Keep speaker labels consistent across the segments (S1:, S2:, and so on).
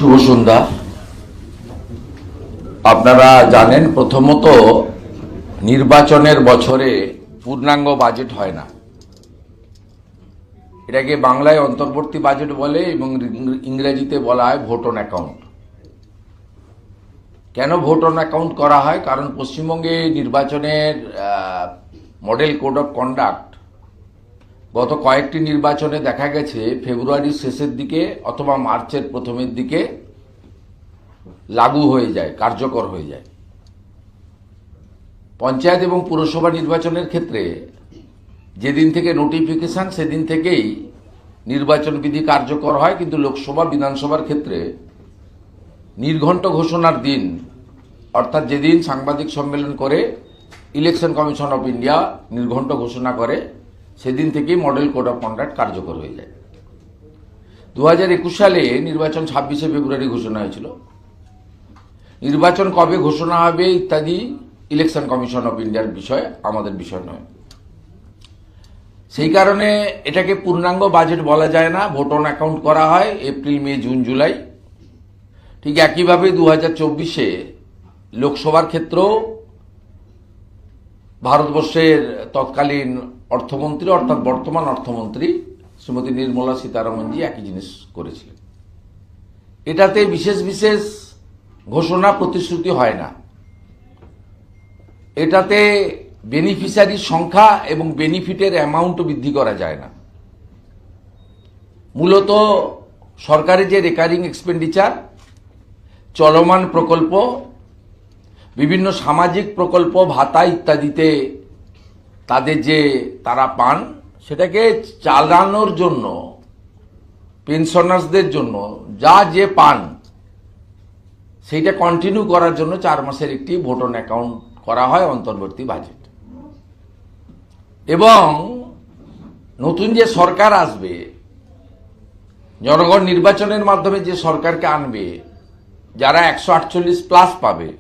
S1: শুভ সন্ধ্যা। আপনারা জানেন, প্রথমত নির্বাচনের বছরে পূর্ণাঙ্গ বাজেট হয় না। এটাকে বাংলায় অন্তর্বর্তী বাজেট বলে এবং ইংরেজিতে বলা হয় ভোট অন অ্যাকাউন্ট। কেন ভোট অন অ্যাকাউন্ট করা হয়? কারণ পশ্চিমবঙ্গে নির্বাচনের মডেল কোড অফ কন্ডাক্ট গত কয়েকটি নির্বাচনে দেখা গেছে ফেব্রুয়ারির শেষের দিকে অথবা মার্চের প্রথমের দিকে লাগু হয়ে যায়, কার্যকর হয়ে যায়। পঞ্চায়েত এবং পুরসভা নির্বাচনের ক্ষেত্রে যেদিন থেকে নোটিফিকেশন সেদিন থেকেই নির্বাচন বিধি কার্যকর হয়, কিন্তু লোকসভা বিধানসভার ক্ষেত্রে নির্ঘণ্ট ঘোষণার দিন, অর্থাৎ যেদিন সাংবাদিক সম্মেলন করে ইলেকশন কমিশন অফ ইন্ডিয়া নির্ঘণ্ট ঘোষণা করে সেদিন থেকেই মডেল কোড অফ কন্ডাক্ট কার্যকর হয়ে যায়। 2021 সালে নির্বাচন 26শে ফেব্রুয়ারি ঘোষণা হয়েছিল। নির্বাচন কবে ঘোষণা হবে ইত্যাদি ইলেকশন কমিশন অফ ইন্ডিয়ার বিষয়, আমাদের বিষয় নয়। সেই কারণে এটাকে পূর্ণাঙ্গ বাজেট বলা যায় না, ভোট অন অ্যাকাউন্ট করা হয় এপ্রিল, মে, জুন, জুলাই। ঠিক একইভাবে 2024-এ লোকসভার ক্ষেত্রেও ভারতবর্ষের তৎকালীন অর্থমন্ত্রী অর্থাৎ বর্তমান অর্থমন্ত্রী শ্রীমতী নির্মলা সীতারমণজি একই জিনিস করেছিলেন। এটাতে বিশেষ বিশেষ ঘোষণা প্রতিশ্রুতি হয় না। এটাতে বেনিফিশিয়ারির সংখ্যা এবং বেনিফিটের অ্যামাউন্টও বৃদ্ধি করা যায় না। মূলত সরকারের যে রেকারিং এক্সপেন্ডিচার, চলমান প্রকল্প, বিভিন্ন সামাজিক প্রকল্প, ভাতা ইত্যাদিতে তাদের যে তারা পান, সেটাকে চালানোর জন্য পেনশনার্সদের জন্য যা যে পান সেইটা কন্টিনিউ করার জন্য 4 মাসের একটি ভোট অন অ্যাকাউন্ট করা হয় অন্তর্বর্তী বাজেট। এবং নতুন যে সরকার আসবে, জনগণ নির্বাচনের মাধ্যমে যে সরকারকে আনবে, যারা 148+ পাবে,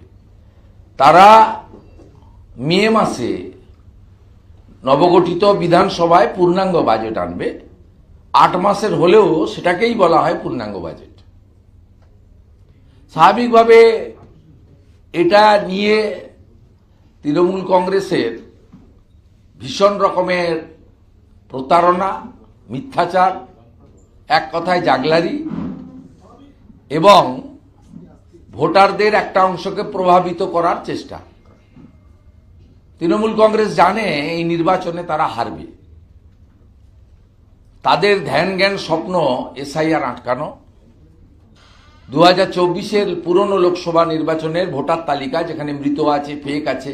S1: তারা মে মাসে নবগঠিত বিধানসভায় পূর্ণাঙ্গ বাজেট আনবে। 8 মাসের হলেও সেটাকেই বলা হয় পূর্ণাঙ্গ বাজেট। স্বাভাবিকভাবে এটা নিয়ে তৃণমূল কংগ্রেসের ভীষণ রকমের প্রতারণা, মিথ্যাচার, এক কথায় জাগলারি, এবং ভোটারদের একটা অংশকে প্রভাবিত করার চেষ্টা। তৃণমূল কংগ্রেস জানে এই নির্বাচনে তারা হারবে। তাদের ধ্যান জ্ঞান স্বপ্ন এসআইআর আটকানো। 2024-এর পুরনো লোকসভা নির্বাচনের ভোটার তালিকা, যেখানে মৃত আছে, ফেক আছে,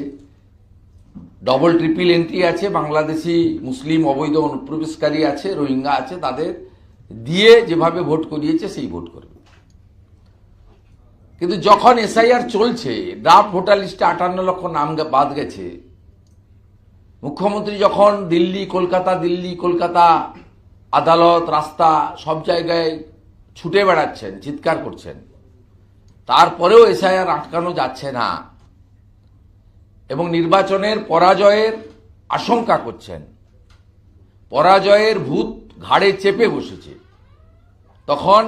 S1: ডবল ট্রিপল এন্ট্রি আছে, বাংলাদেশি মুসলিম অবৈধ অনুপ্রবেশকারী আছে, রোহিঙ্গা আছে, তাদের দিয়ে যেভাবে ভোট করিয়েছে সেই ভোট করবে। কিন্তু যখন এসআইআর চলছে, ড্রাফট ভোটার লিস্টে 58 লক্ষ নাম বাদ গেছে, মুখ্যমন্ত্রী যখন দিল্লি কলকাতা আদালত, রাস্তা সব জায়গায় ছুটে বেড়াচ্ছেন, চিৎকার করছেন, তারপরেও এসআইআর আটকানো যাচ্ছে না এবং নির্বাচনের পরাজয়ের আশঙ্কা করছেন, পরাজয়ের ভূত ঘাড়ে চেপে বসেছে, তখন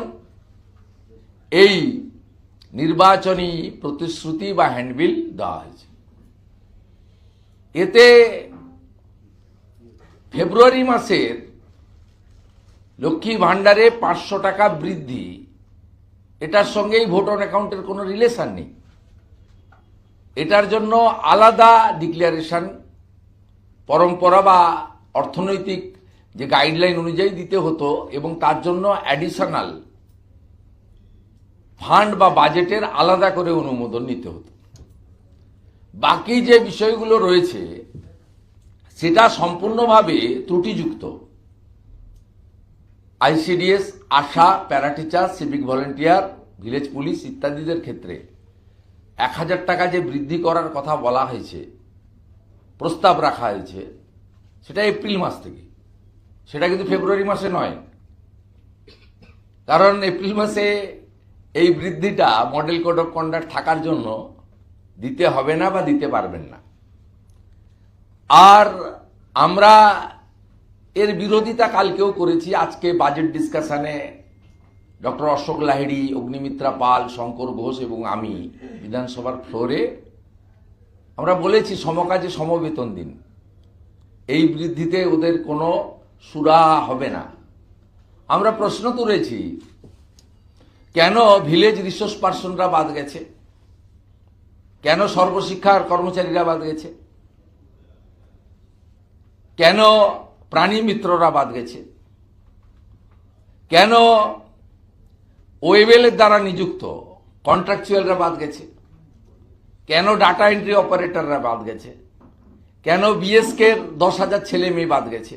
S1: এই নির্বাচনী প্রতিশ্রুতি বা হ্যান্ডবিল দেওয়া হয়েছে। এতে ফেব্রুয়ারি মাসের লক্ষ্মী ভাণ্ডারে 500 টাকা বৃদ্ধি, এটার সঙ্গেই ভোট অন অ্যাকাউন্টের কোনো রিলেশন নেই। এটার জন্য আলাদা ডিক্লারেশন পরম্পরা বা অর্থনৈতিক যে গাইডলাইন অনুযায়ী দিতে হতো, এবং তার জন্য অ্যাডিশনাল ফান্ড বা বাজেটের আলাদা করে অনুমোদন নিতে হতো। বাকি যে বিষয়গুলো রয়েছে সেটা সম্পূর্ণভাবে ত্রুটিযুক্ত। ICDS, ASHA, para teacher, civic volunteer, village police ইত্যাদিদের ক্ষেত্রে 1000 টাকা যে বৃদ্ধি করার কথা বলা হয়েছে, প্রস্তাব রাখা হয়েছে, সেটা এপ্রিল মাস থেকে, সেটা কিন্তু ফেব্রুয়ারি মাসে নয়। কারণ এপ্রিল মাসে এই বৃদ্ধিটা মডেল কোড অফ কন্ডাক্ট থাকার জন্য দিতে হবে না বা দিতে পারবেন না। আর আমরা এর বিরোধিতা কালকেও করেছি, আজকে বাজেট ডিসকাশনে ডক্টর অশোক লাহিড়ী, অগ্নিমিত্রা পাল, শঙ্কর ঘোষ এবং আমি বিধানসভার ফ্লোরে আমরা বলেছি সমকাজে সমবেতন দিন, এই বৃদ্ধিতে ওদের কোনো সুরাহা হবে না। আমরা প্রশ্ন তুলেছি কেন ভিলেজ রিসোর্স পার্সনরা বাদ গেছে, কেন সর্বশিক্ষার কর্মচারীরা বাদ গেছে, কেন প্রাণী মিত্ররা বাদ গেছে, কেন ওয়েবেলের দ্বারা নিযুক্ত কন্ট্রাকচুয়ালরা বাদ গেছে, কেন ডাটা এন্ট্রি অপারেটররা বাদ গেছে, কেন বিএসকে 10,000 ছেলে মেয়ে বাদ গেছে,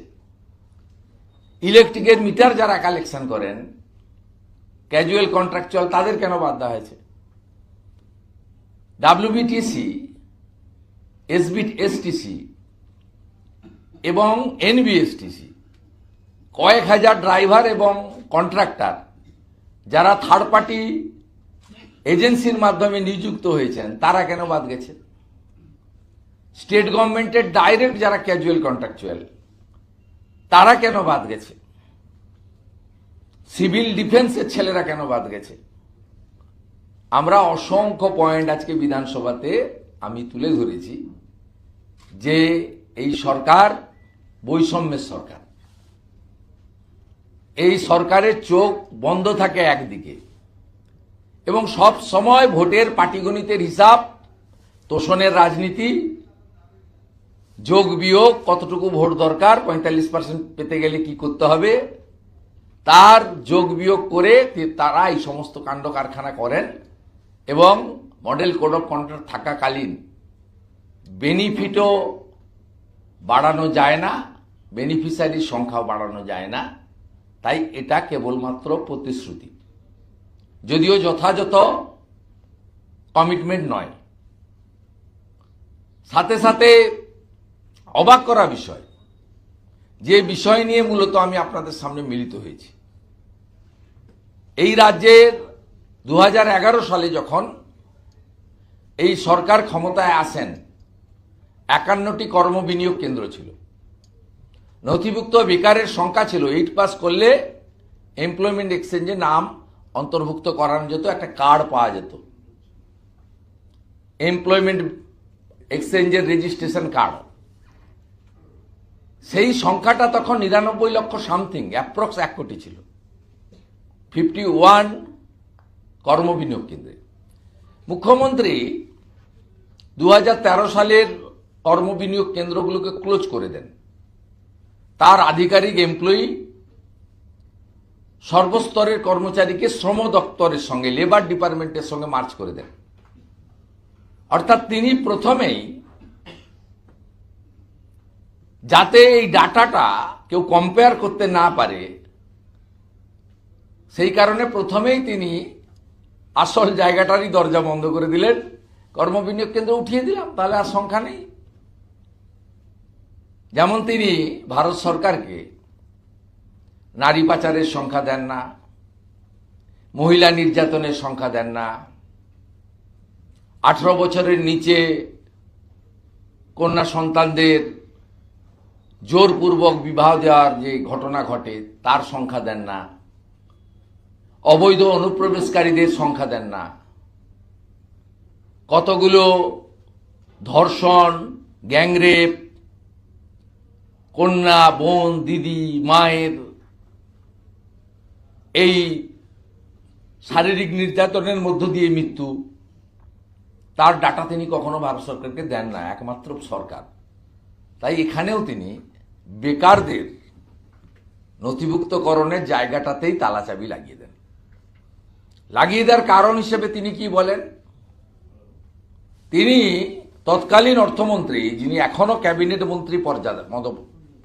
S1: ইলেকট্রিকের মিটার যারা কালেকশন করেন ক্যাজুয়াল কন্ট্রাকচুয়াল তাদের কেন বাদ দেওয়া হয়েছে। ডাব্লিউবিটিসি, এসটিসি এবং এনবিএসটিসি কয়েক হাজার ড্রাইভার এবং কন্ট্রাক্টর যারা থার্ড পার্টি এজেন্সির মাধ্যমে নিযুক্ত হয়েছেন তারা কেন বাদ গেছে। স্টেট গভর্নমেন্টের ডাইরেক্ট যারা ক্যাজুয়াল কন্ট্রাকচুয়াল তারা কেন বাদ গেছে। সিভিল ডিফেন্সের ছেলেরা কেন বাদ গেছে। আমরা অসংখ্য পয়েন্ট আজকে বিধানসভাতে আমি তুলে ধরেছি যে এই সরকার বৈষম্যের সরকার। এই সরকারের চোখ বন্ধ থাকে একদিকে এবং সব সময় ভোটের পাটিগণিতের হিসাব, তোষণের রাজনীতি, যোগ বিয়োগ, কতটুকু ভোট দরকার, 45% পেতে গেলে কি করতে হবে, তার যোগ বিয়োগ করে তারা এই সমস্ত কাণ্ড কারখানা করেন এবং মডেল কোড অফ কন্ডাক্ট থাকাকালীন বেনিফিটও বাড়ানো যায় না, বেনিফিশিয়ারির সংখ্যাও বাড়ানো যায় না। তাই এটা কেবলমাত্র প্রতিশ্রুতি, যদিও যথাযথ কমিটমেন্ট নয়। সাথে সাথে অবাক করা বিষয়, যে বিষয় নিয়ে মূলত আমি আপনাদের সামনে মিলিত হয়েছি, এই রাজ্যের 2011 সালে যখন এই সরকার ক্ষমতায় আসেন 51টি কর্মবিনিয়োগ কেন্দ্র ছিল, নথিভুক্ত বেকারের সংখ্যা ছিল 8 পাস করলে এমপ্লয়মেন্ট এক্সচেঞ্জে নাম অন্তর্ভুক্ত করানো যেত, একটা কার্ড পাওয়া যেত, এমপ্লয়মেন্ট এক্সচেঞ্জের রেজিস্ট্রেশন কার্ড। সেই সংখ্যাটা তখন 99 লক্ষ সামথিং, অ্যাপ্রক্স 1 কোটি ছিল 51 কর্মবিনিয়োগ কেন্দ্রে। মুখ্যমন্ত্রী 2013 সালের কর্মবিনিয়োগ কেন্দ্রগুলোকে ক্লোজ করে দেন। তার আধিকারিক এমপ্লয়ি সর্বস্তরের কর্মচারীকে শ্রম দপ্তরের সঙ্গে, লেবার ডিপার্টমেন্টের সঙ্গে মার্চ করে দেন। অর্থাৎ তিনি প্রথমেই, যাতে এই ডাটাটা কেউ কম্পেয়ার করতে না পারে, সেই কারণে প্রথমেই তিনি আসল জায়গাটারই দরজা বন্ধ করে দিলেন, কর্মবিনিয়োগ কেন্দ্র উঠিয়ে দিলাম, তাহলে আর সংখ্যা নেই। যেমন তিনি ভারত সরকারকে নারী পাচারের সংখ্যা দেন না, মহিলা নির্যাতনের সংখ্যা দেন না, 18 বছরের নিচে কন্যা সন্তানদের জোরপূর্বক বিবাহ দেওয়ার যে ঘটনা ঘটে তার সংখ্যা দেন না, অবৈধ অনুপ্রবেশকারীদের সংখ্যা দেন না, কতগুলো ধর্ষণ, গ্যাংরেপ, কন্যা, বোন, দিদি, মায়ের এই শারীরিক নির্যাতনের মধ্য দিয়ে মৃত্যু, তার ডাটা তিনি কখনো ভারত সরকারকে দেন না, একমাত্র সরকার। তাই এখানেও তিনি বেকারদের নথিভুক্তকরণের জায়গাটাতেই তালাচাবি লাগিয়ে দেন। লাগিয়ে দেওয়ার কারণ হিসেবে তিনি কি বলেন, তিনি তৎকালীন অর্থমন্ত্রী, যিনি এখনো ক্যাবিনেট মন্ত্রী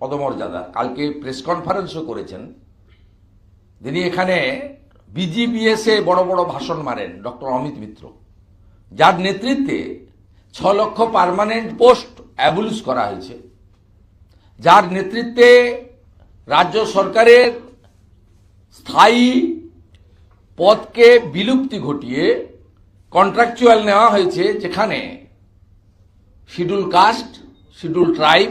S1: পদমর্যাদা, কালকে প্রেস কনফারেন্সও করেছেন, তিনি এখানে বিজিবিএসে বড় বড় ভাষণ মারেন, ডক্টর অমিত মিত্র, যার নেতৃত্বে 6 লক্ষ পার্মানেন্ট পোস্ট অ্যাবলিশ করা হয়েছে, যার নেতৃত্বে রাজ্য সরকারের স্থায়ী পদকে বিলুপ্তি ঘটিয়ে কন্ট্রাকচুয়াল নেওয়া হয়েছে, যেখানে schedule caste, schedule tribe,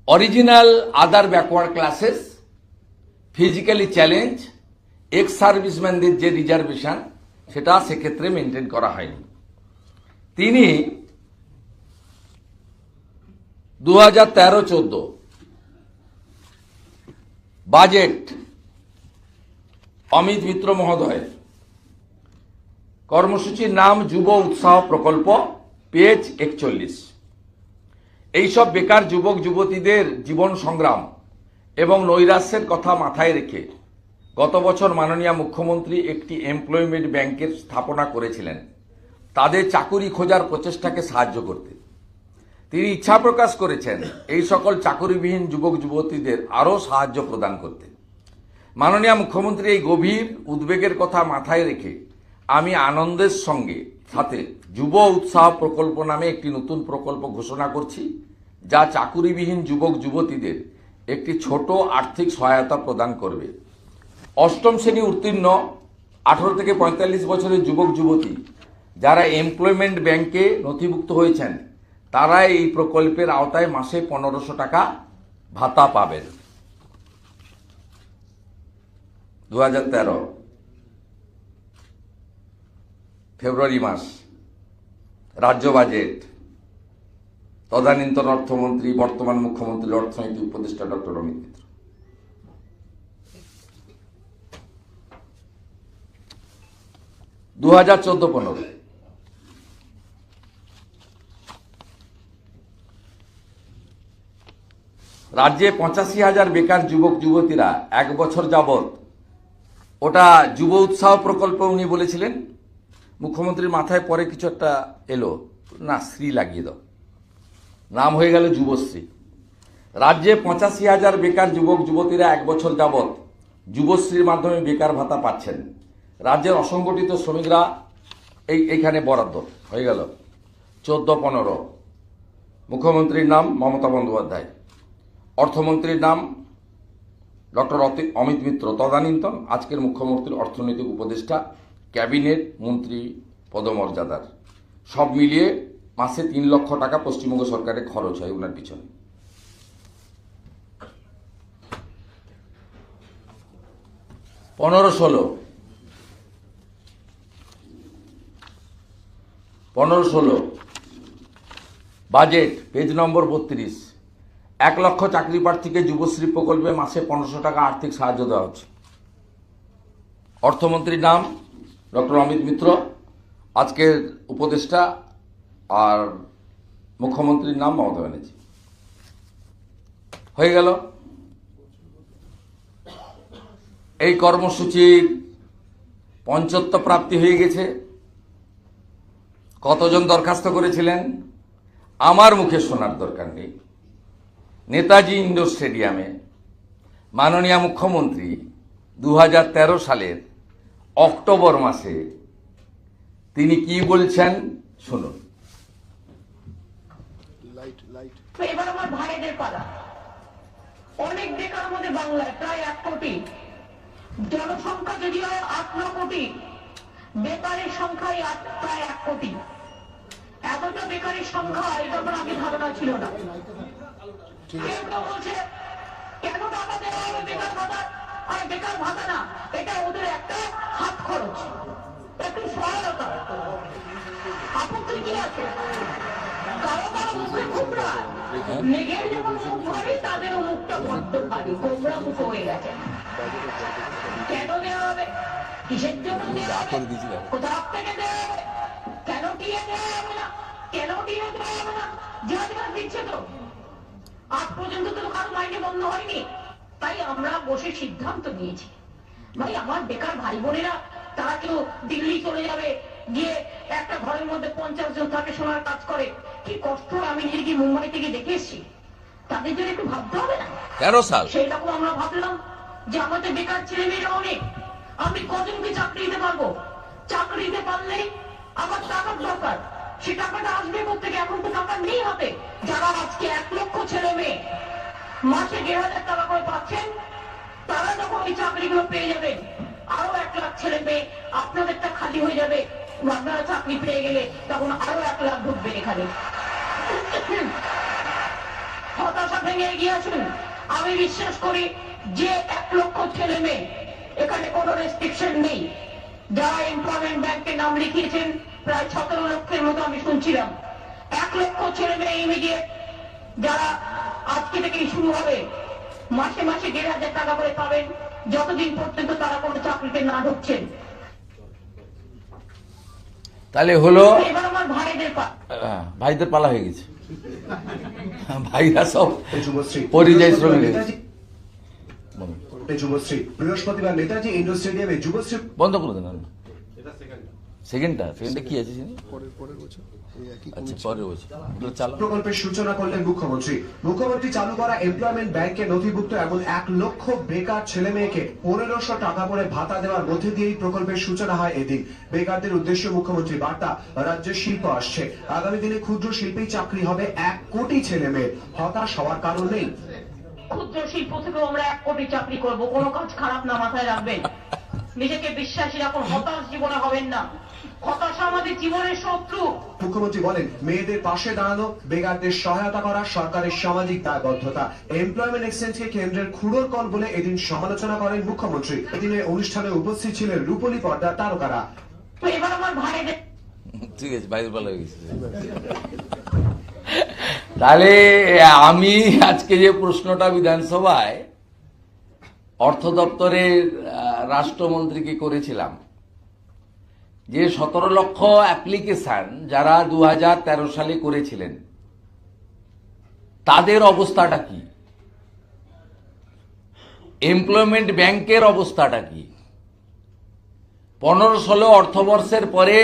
S1: original other backward classes, physically challenge ex সার্ভিসম্যানদের যে রিজার্ভেশন সেটা সেক্ষেত্রে মেনটেন করা হয়নি। তিনি 2013-14 বাজেট অমিত মিত্র মহোদয়, কর্মসূচির নাম যুব উৎসাহ প্রকল্প, পেজ 41। এইসব বেকার যুবক যুবতীদের জীবন সংগ্রাম এবং নৈরাশ্যের কথা মাথায় রেখে গত বছর মাননীয় মুখ্যমন্ত্রী একটি এমপ্লয়মেন্ট ব্যাংকের স্থাপনা করেছিলেন তাদের চাকুরি খোঁজার প্রচেষ্টাকে সাহায্য করতে। তিনি ইচ্ছা প্রকাশ করেছেন এই সকল চাকুরিবিহীন যুবক যুবতীদের আরও সাহায্য প্রদান করতে। মাননীয় মুখ্যমন্ত্রী এই গভীর উদ্বেগের কথা মাথায় রেখে আমি আনন্দের সাথে যুব উৎসাহ প্রকল্প নামে একটি নতুন প্রকল্প ঘোষণা করছি, যা চাকুরিবিহীন যুবক যুবতীদের একটি ছোট আর্থিক সহায়তা প্রদান করবে। অষ্টম শ্রেণী উত্তীর্ণ 18 থেকে 45 বছরের যুবক যুবতী যারা এমপ্লয়মেন্ট ব্যাংকে নথিভুক্ত হয়েছেন তারা এই প্রকল্পের আওতায় মাসে 1500 টাকা ভাতা পাবেন। 2013 ফেব্রুয়ারি মাস, রাজ্য বাজেট, তদানীন্তন অর্থমন্ত্রী বর্তমান মুখ্যমন্ত্রীর অর্থনীতি উপদেষ্টা ডক্টর অমিত মিত্র। 2014-15 রাজ্যে 85,000 বেকার যুবক যুবতীরা 1 বছর যাবৎ, ওটা যুব উৎসাহ প্রকল্প উনি বলেছিলেন, মুখ্যমন্ত্রীর মাথায় পরে কিছু একটা এলো না, শ্রী লাগিয়ে দাও, নাম হয়ে গেল যুবশ্রী। রাজ্যে 85,000 বেকার যুবক যুবতীরা 1 বছর যাবৎ যুবশ্রীর মাধ্যমে বেকার ভাতা পাচ্ছেন। রাজ্যের অসংগঠিত শ্রমিকরা এইখানে বরাদ্দ হয়ে গেল। 14-15 মুখ্যমন্ত্রীর নাম মমতা বন্দ্যোপাধ্যায়, অর্থমন্ত্রীর নাম ডক্টর অমিত মিত্র, তদানীন্তন আজকের মুখ্যমন্ত্রীর অর্থনৈতিক উপদেষ্টা, ক্যাবিনেট মন্ত্রী পদমর্যাদার। সব মিলিয়ে মাসে 3 লক্ষ টাকা পশ্চিমবঙ্গ সরকারের খরচ হয় ওনার পিছনে। 15-16 বাজেট, পেজ নম্বর 32। 1 লক্ষ চাকরি প্রার্থীকে যুবশ্রী প্রকল্পে মাসে 1500 টাকা আর্থিক সাহায্য দেওয়া হচ্ছে। অর্থমন্ত্রীর নাম ডক্টর অমিত মিত্র, আজকের উপদেষ্টা, আর মুখ্যমন্ত্রীর নাম মমতা ব্যানার্জি। হয়ে গেল। এই কর্মসূচির পঞ্চত্ব প্রাপ্তি হয়ে গেছে। কতজন দরখাস্ত করেছিলেন আমার মুখে শোনার দরকার নেই। নেতাজি ইন্ডোর স্টেডিয়ামে মাননীয় মুখ্যমন্ত্রী 2013 সালের অক্টোবর মাসে তিনি কি বলছেন শুনুন।
S2: এবার আমার ভাইদের পালা, অনেক বেকার আমাদের বাংলায় প্রায় 1 কোটি, জনসংখ্যা যদিও 8-9 কোটি, বেকারের সংখ্যাই প্রায় 1 কোটি। এতটা বেকারের সংখ্যা এই ব্যাপারে আমি ধারণা ছিল না। বলছে কেন টাকা দেওয়া হবে বেকার ভাতা, আর বেকার ভাতা না, এটা ওদের একটা হাত খরচ, একটু সহায়তা। আপত্তি কি আছে? কারো কারো মুখে ঘুমরা, মেঘের যেমন মুখ ভারী তাদেরও মুখটা বড্ড ভারী, গোমরা মুখ হয়ে গেছে। কেন দেওয়া হবে, কিসের জন্য দেওয়া হবে, কোথাও থেকে দেওয়া হবে, কেন টিয়ে দেওয়া হবে না, কেন টিয়ে দেওয়া হবে না, যে দিচ্ছে তো আজ পর্যন্ত তো কারো মাইনে বন্ধ হয়নি। তাই আমরা বসে সিদ্ধান্ত নিয়েছি, ভাই আমার বেকার ভাই বোনেরা তারা কেউ দিল্লি চলে যাবে, গিয়ে একটা ঘরের মধ্যে 50 জন থাকে, শোনার কাজ করে, কি কষ্ট আমি নিজে কি মুম্বাই থেকে দেখে এসেছি, তাদের জন্য একটু ভাবতে হবে না?
S1: 13 সাল
S2: সেইরকম আমরা ভাবলাম যে আমাদের বেকার ছেলে মেয়েরা অনেক, আমি কজনকে চাকরি দিতে পারবো, চাকরি দিতে পারলেই আমার টাকার দরকার, সে টাকাটা আসবে কোথেকে? এখন তো টাকা নেই হাতে। যারা আজকে 1 লক্ষ ছেলে মেয়ে মাসে 1,500 টাকা করে পাচ্ছেন, তারা যখন ওই চাকরিগুলো পেয়ে যাবেন, আরো 1 লাখ ছেলে মেয়ে আপনাদেরটা খালি হয়ে যাবে, আপনারা চাকরি পেয়ে গেলে তখন আরো 1 লাখ ঢুকবে এখানে। হতাশা ভেঙে এগিয়ে আসুন। আমি বিশ্বাস করি যে 1 লক্ষ ছেলে মেয়ে এখানে কোনো রেস্ট্রিকশন নেই। যারা এমপ্লয়মেন্ট ব্যাংকে নাম লিখিয়েছেন প্রায় 17 লক্ষের মতো আমি শুনছিলাম। 1 লক্ষ ছেলে মেয়ে ইমিডিয়েট যারা আজকে থেকেই শুরু হবে, মাসে মাসে 1,500 টাকা করে পাবেন যতদিন পর্যন্ত তারা কোনো চাকরিতে না ঢুকছেন।
S1: তাহলে হলো
S2: এবার আমার ভাইদের
S1: ভাইদের পালা হয়ে গেছে, ভাইরা সব
S3: যুবশ্রী
S1: পরিযায়ী শ্রমিক হয়ে গেছে।
S3: যুবশ্রী বৃহস্পতিবার নেতাজি ইন্ডোর স্টেডিয়ামে যুবশ্রী
S1: বন্ধ করে দেন। সেকেন্ডটা কি আছে আচ্ছা পরের বছর চালু
S3: প্রকল্পের সূচনা করলেন মুখ্যমন্ত্রী। মুখ্যমন্ত্রী চালু করা এমপ্লয়মেন্ট ব্যাংকে নথিভুক্ত এমন 1 লক্ষ বেকার ছেলে মেয়েকে 1500 টাকা করে ভাতা দেওয়ার মধ্যে দিয়েই প্রকল্পের সূচনা হয় এদিন। বেকারদের উদ্দেশ্যে মুখ্যমন্ত্রী বার্তা, রাজ্যে শিল্প আসছে, আগামী দিনে ক্ষুদ্র শিল্পেই চাকরি হবে 1 কোটি ছেলে মেয়ে, হতাশ হওয়ার কারণ নেই।
S2: ক্ষুদ্র শিল্প থেকেও আমরা 1 কোটি চাকরি করব, কোনো কাজ খারাপ না, মাথায় রাখবেন। নিজেকে বিশ্বাসী রাখুন, হতাশ জীবনে হবেন না। হতাশা আমাদের জীবনের শত্রু।
S3: মুখ্যমন্ত্রী বলেন, মেয়েদের পাশে দাঁড়ানো, বেকারদের সহায়তা করা সরকারের সামাজিক দায়বদ্ধতা। এমপ্লয়মেন্ট এক্সচেঞ্জকে কেন্দ্রের খুঁড়োর কল বলে এদিন সমালোচনা করেন মুখ্যমন্ত্রী। এদিনে অনুষ্ঠানে উপস্থিত ছিলেন রূপলী পর্দার তারকারা।
S2: তো এবার আমার ভাইদের
S1: ঠিক আছে, বাইরে ভালো হয়ে গেছে। তাহলে আমি আজকে যে প্রশ্নটা বিধানসভায় অর্থ দপ্তরের রাষ্ট্রমন্ত্রীকে করেছিলাম, যে 17 লক্ষ অ্যাপ্লিকেশন যারা 2013 সালে করেছিলেন তাদের অবস্থাটা কি, এমপ্লয়মেন্ট ব্যাংকের অবস্থাটা কি, 15-16 অর্থবর্ষের পরে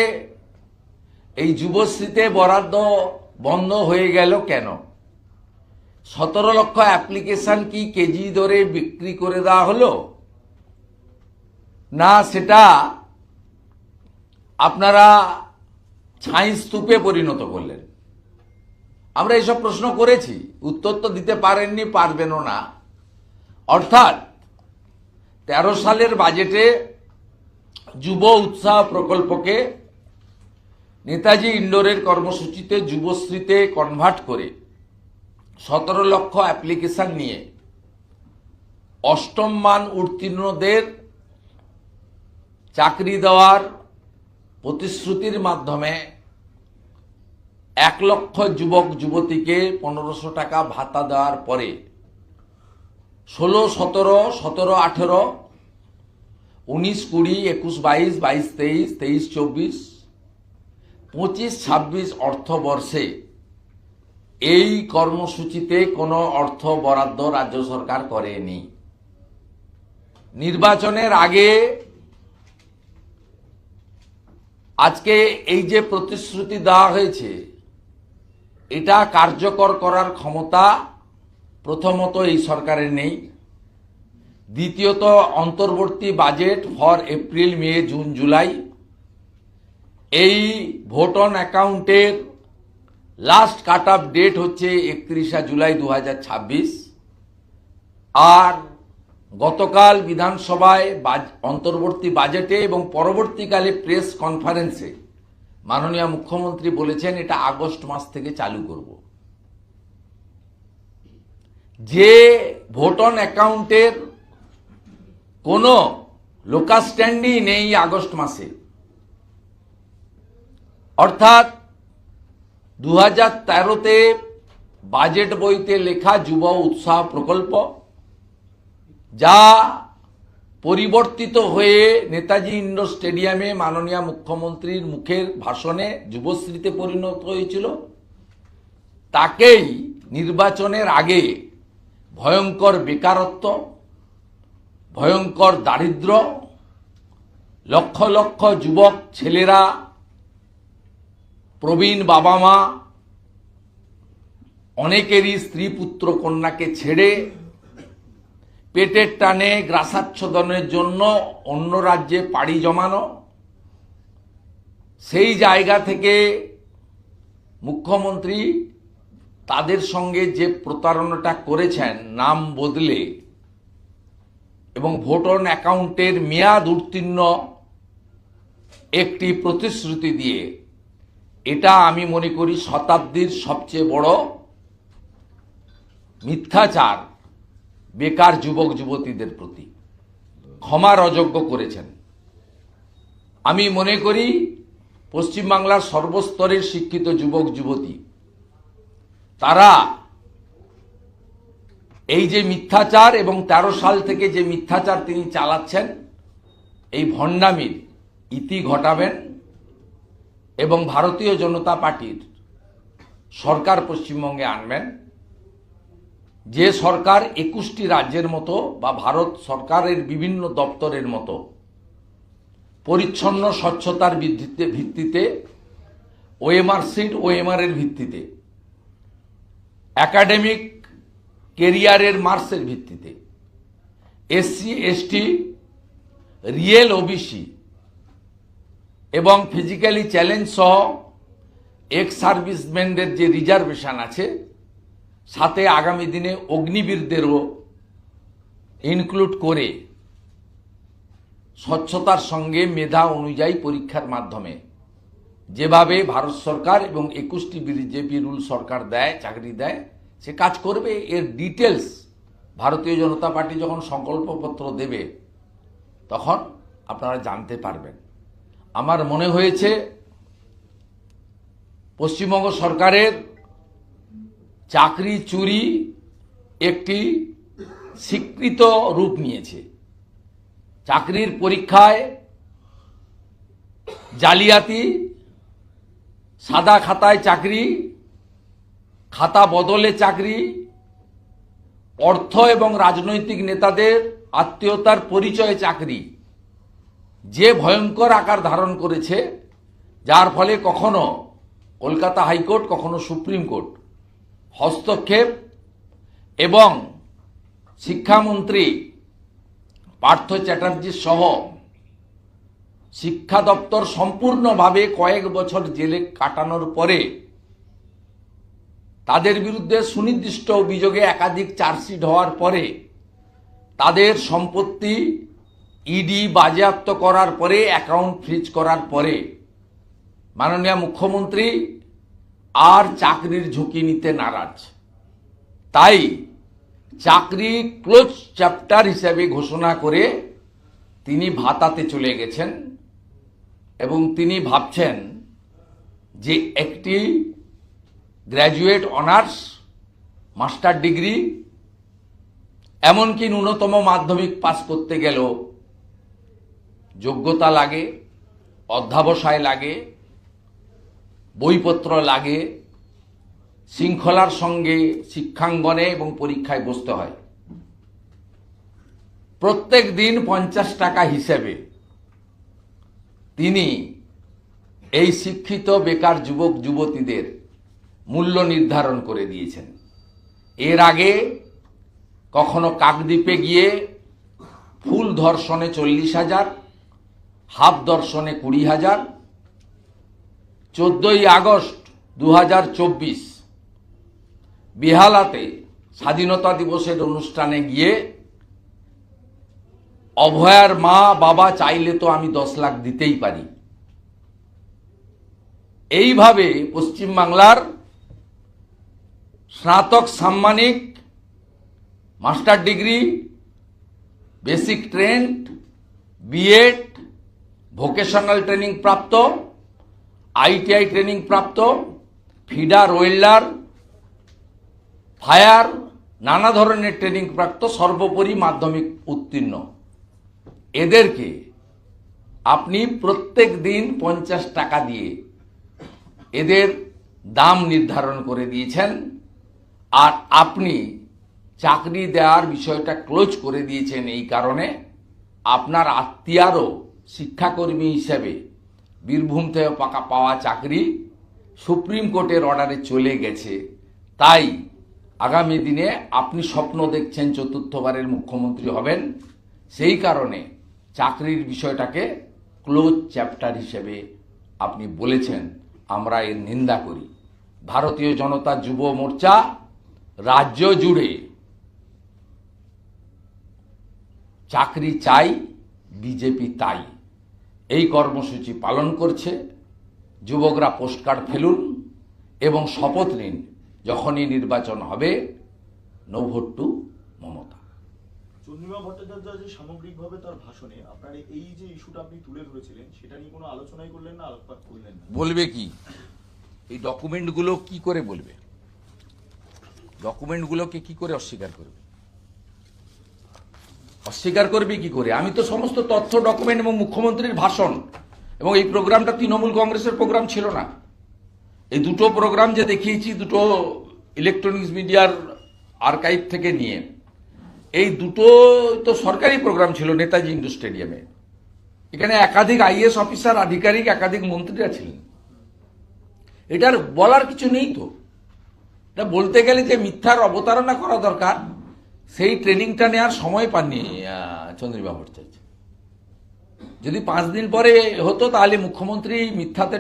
S1: এই যুবশ্রীতে বরাদ্দ বন্ধ হয়ে গেল কেন? 17 লক্ষ অ্যাপ্লিকেশন কি কেজি দরে বিক্রি করে দেওয়া হলো, না সেটা আপনারা ছাই স্তূপে পরিণত করলেন? আমরা এসব প্রশ্ন করেছি, উত্তর তো দিতে পারেননি, পারবেনও না। অর্থাৎ 13 সালের বাজেটে যুব উৎসাহ প্রকল্পকে নেতাজি ইন্ডোরের কর্মসূচিতে যুবশ্রীতে কনভার্ট করে 17 লক্ষ অ্যাপ্লিকেশন নিয়ে অষ্টম মান উত্তীর্ণদের চাকরি দেওয়ার প্রতিশ্রুতির মাধ্যমে 1 লক্ষ যুবক যুবতীকে 1500 টাকা ভাতা দেওয়ার পরে 16, 17, 17, 18, 19, 20, 21, 22, 22, 23, 23, 24, 25, 26 অর্থবর্ষে এই কর্মসূচিতে কোনো অর্থ বরাদ্দ রাজ্য সরকার করেনি। নির্বাচনের আগে আজকে এই যে প্রতিশ্রুতি দেওয়া হয়েছে, এটা কার্যকর করার ক্ষমতা প্রথমত এই সরকারের নেই, দ্বিতীয়ত অন্তর্বর্তী budget for April, May, June, July, এই ভোট অন অ্যাকাউন্টের লাস্ট কাট অফ ডেট হচ্ছে 31 জুলাই 2026। আর গতকাল বিধানসভায় অন্তর্বর্তী বাজেটে এবং পরবর্তীকালে প্রেস কনফারেন্সে মাননীয় মুখ্যমন্ত্রী বলেছেন এটা আগস্ট মাস থেকে চালু করব। যে ভোট অন অ্যাকাউন্টের কোনো লোকাল স্ট্যান্ডই নেই আগস্ট মাসে, অর্থাৎ 2013-তে বাজেট বইতে লেখা যুব উৎসাহ প্রকল্প, যা পরিবর্তিত হয়ে নেতাজি ইন্ডোর স্টেডিয়ামে মাননীয় মুখ্যমন্ত্রীর মুখের ভাষণে যুবশ্রীতে পরিণত হয়েছিল, তাকেই নির্বাচনের আগে ভয়ঙ্কর বেকারত্ব, ভয়ঙ্কর দারিদ্র্য, লক্ষ লক্ষ যুবক ছেলেরা, প্রবীণ বাবা মা, অনেকেরই স্ত্রী পুত্র কন্যাকে ছেড়ে পেটের টানে গ্রাসাচ্ছাদনের জন্য অন্য রাজ্যে পাড়ি জমানো, সেই জায়গা থেকে মুখ্যমন্ত্রী তাদের সঙ্গে যে প্রতারণাটা করেছেন নাম বদলে এবং ভোট অন অ্যাকাউন্টের মেয়াদ উত্তীর্ণ একটি প্রতিশ্রুতি দিয়ে, এটা আমি মনে করি শতাব্দীর সবচেয়ে বড় মিথ্যাচার বেকার যুবক যুবতীদের প্রতি। ক্ষমার অযোগ্য করেছেন। আমি মনে করি পশ্চিমবাংলার সর্বস্তরের শিক্ষিত যুবক যুবতী তারা এই যে মিথ্যাচার এবং 13 সাল থেকে যে মিথ্যাচার তিনি চালাচ্ছেন এই ভণ্ডামির ইতি ঘটাবেন এবং ভারতীয় জনতা পার্টির সরকার পশ্চিমবঙ্গে আনবেন, যে সরকার 21টি রাজ্যের মতো বা ভারত সরকারের বিভিন্ন দপ্তরের মতো পরিচ্ছন্ন স্বচ্ছতার ভিত্তিতে ওএমআর সিট ওএমআর এর ভিত্তিতে একাডেমিক কেরিয়ারের মার্কসের ভিত্তিতে এসসি এসটি রিয়েল ওবিসি এবং ফিজিক্যালি চ্যালেঞ্জ সহ এক্স সার্ভিসম্যানদের যে রিজার্ভেশন আছে সাথে আগামী দিনে অগ্নিবীরদেরও ইনক্লুড করে স্বচ্ছতার সঙ্গে মেধা অনুযায়ী পরীক্ষার মাধ্যমে যেভাবে ভারত সরকার এবং 21টি বিজেপি রুল সরকার দেয়, চাকরি দেয়, সে কাজ করবে। এর ডিটেলস ভারতীয় জনতা পার্টি যখন সংকল্পপত্র দেবে তখন আপনারা জানতে পারবেন। আমার মনে হয়েছে পশ্চিমবঙ্গ সরকারের চাকরি চুরি একটি স্বীকৃত রূপ নিয়েছে। চাকরির পরীক্ষায় জালিয়াতি, সাদা খাতায় চাকরি, খাতা বদলে চাকরি, অর্থ এবং রাজনৈতিক নেতাদের আত্মীয়তার পরিচয়ে চাকরি যে ভয়ঙ্কর আকার ধারণ করেছে, যার ফলে কখনো কলকাতা হাইকোর্ট, কখনো সুপ্রিম কোর্ট হস্তক্ষেপ এবং শিক্ষামন্ত্রী পার্থ চ্যাটার্জি সহ শিক্ষা দপ্তর সম্পূর্ণভাবে কয়েক বছর জেলে কাটানোর পরে তাদের বিরুদ্ধে সুনির্দিষ্ট অভিযোগে একাধিক চার্জশিট হওয়ার পরে তাদের সম্পত্তি ইডি বাজেয়াপ্ত করার পরে, অ্যাকাউন্ট ফ্রিজ করার পরে মাননীয় মুখ্যমন্ত্রী আর চাকরির ঝুঁকি নিতে নারাজ। তাই চাকরি ক্লোজ চ্যাপ্টার হিসেবে ঘোষণা করে তিনি ভাতাতে চলে গেছেন এবং তিনি ভাবছেন যে একটি গ্র্যাজুয়েট অনার্স, মাস্টার ডিগ্রি, এমনকি ন্যূনতম মাধ্যমিক পাস করতে গেলেও যোগ্যতা লাগে, অধ্যাবসায় লাগে, বইপত্র লাগে, শৃঙ্খলার সঙ্গে শিক্ষাঙ্গনে এবং পরীক্ষায় বসতে হয়। প্রত্যেক দিন 50 টাকা হিসেবে তিনি এই শিক্ষিত বেকার যুবক যুবতীদের মূল্য নির্ধারণ করে দিয়েছেন। এর আগে কখনো কাকদ্বীপে গিয়ে ফুল ধর্ষণে 40,000, হাফ ধর্ষণে 20,000, 14ই আগস্ট 2024 বেহালাতে স্বাধীনতা দিবসের অনুষ্ঠানে গিয়ে অভয়ার মা বাবা চাইলে তো আমি 10 লাখ দিতেই পারি। এইভাবে পশ্চিমবাংলার স্নাতক সাম্মানিক, master degree, basic trained, B Ed, vocational training প্রাপ্ত, আইটিআই ট্রেনিং প্রাপ্ত, ফিডার, ওয়েল্ডার, ফায়ার, নানা ধরনের ট্রেনিং প্রাপ্ত, সর্বোপরি মাধ্যমিক উত্তীর্ণ এদেরকে আপনি প্রত্যেক দিন 50 টাকা দিয়ে এদের দাম নির্ধারণ করে দিয়েছেন। আর আপনি চাকরি দেওয়ার বিষয়টা ক্লোজ করে দিয়েছেন এই কারণে আপনার আত্মীয়ারও শিক্ষাকর্মী হিসেবে বীরভূম থেকে পাওয়া চাকরি সুপ্রিম কোর্টের অর্ডারে চলে গেছে। তাই আগামী দিনে আপনি স্বপ্ন দেখছেন চতুর্থবারের মুখ্যমন্ত্রী হবেন, সেই কারণে চাকরির বিষয়টাকে ক্লোজ চ্যাপ্টার হিসেবে আপনি বলেছেন। আমরা এর নিন্দা করি। ভারতীয় জনতা যুব মোর্চা রাজ্য জুড়ে চাকরি চাই, বিজেপি তাই এই কর্মসূচি পালন করছে। যুবকরা পোস্টকার্ড ফেলুন এবং শপথ নিন, যখনই নির্বাচন হবে, no vote to Mamata.
S4: Chandrima Bhattacharya যে সামগ্রিকভাবে তার ভাষণে আপনার এই যে ইস্যুটা আপনি তুলে ধরেছিলেন সেটা নিয়ে কোনো আলোচনাই করলেন না, আলোকপাত করলেন না।
S1: বলবে কি? এই ডকুমেন্টগুলো কি করে বলবে? ডকুমেন্টগুলোকে কি করে অস্বীকার করবে? অস্বীকার করবে কি করে? আমি তো সমস্ত তথ্য, ডকুমেন্ট এবং মুখ্যমন্ত্রীর ভাষণ, এবং এই প্রোগ্রামটা তৃণমূল কংগ্রেসের প্রোগ্রাম ছিল না। এই দুটো প্রোগ্রাম যে দেখিয়েছি, দুটো ইলেকট্রনিক্স মিডিয়ার আর্কাইভ থেকে নিয়ে, এই দুটো তো সরকারি প্রোগ্রাম ছিল নেতাজি ইন্ডোর স্টেডিয়ামে। এখানে একাধিক আইএস অফিসার, আধিকারিক, একাধিক মন্ত্রীরা ছিলেন। এটার বলার কিছু নেই তো। এটা বলতে গেলে যে মিথ্যার অবতারণা করা দরকার, সেই ট্রেনিংটা নেওয়ার সময় পাননি চন্দ্রিমা ভট্টাচার্য। যদি 5 দিন পরে হতো তাহলে মুখ্যমন্ত্রী মিথ্যাতে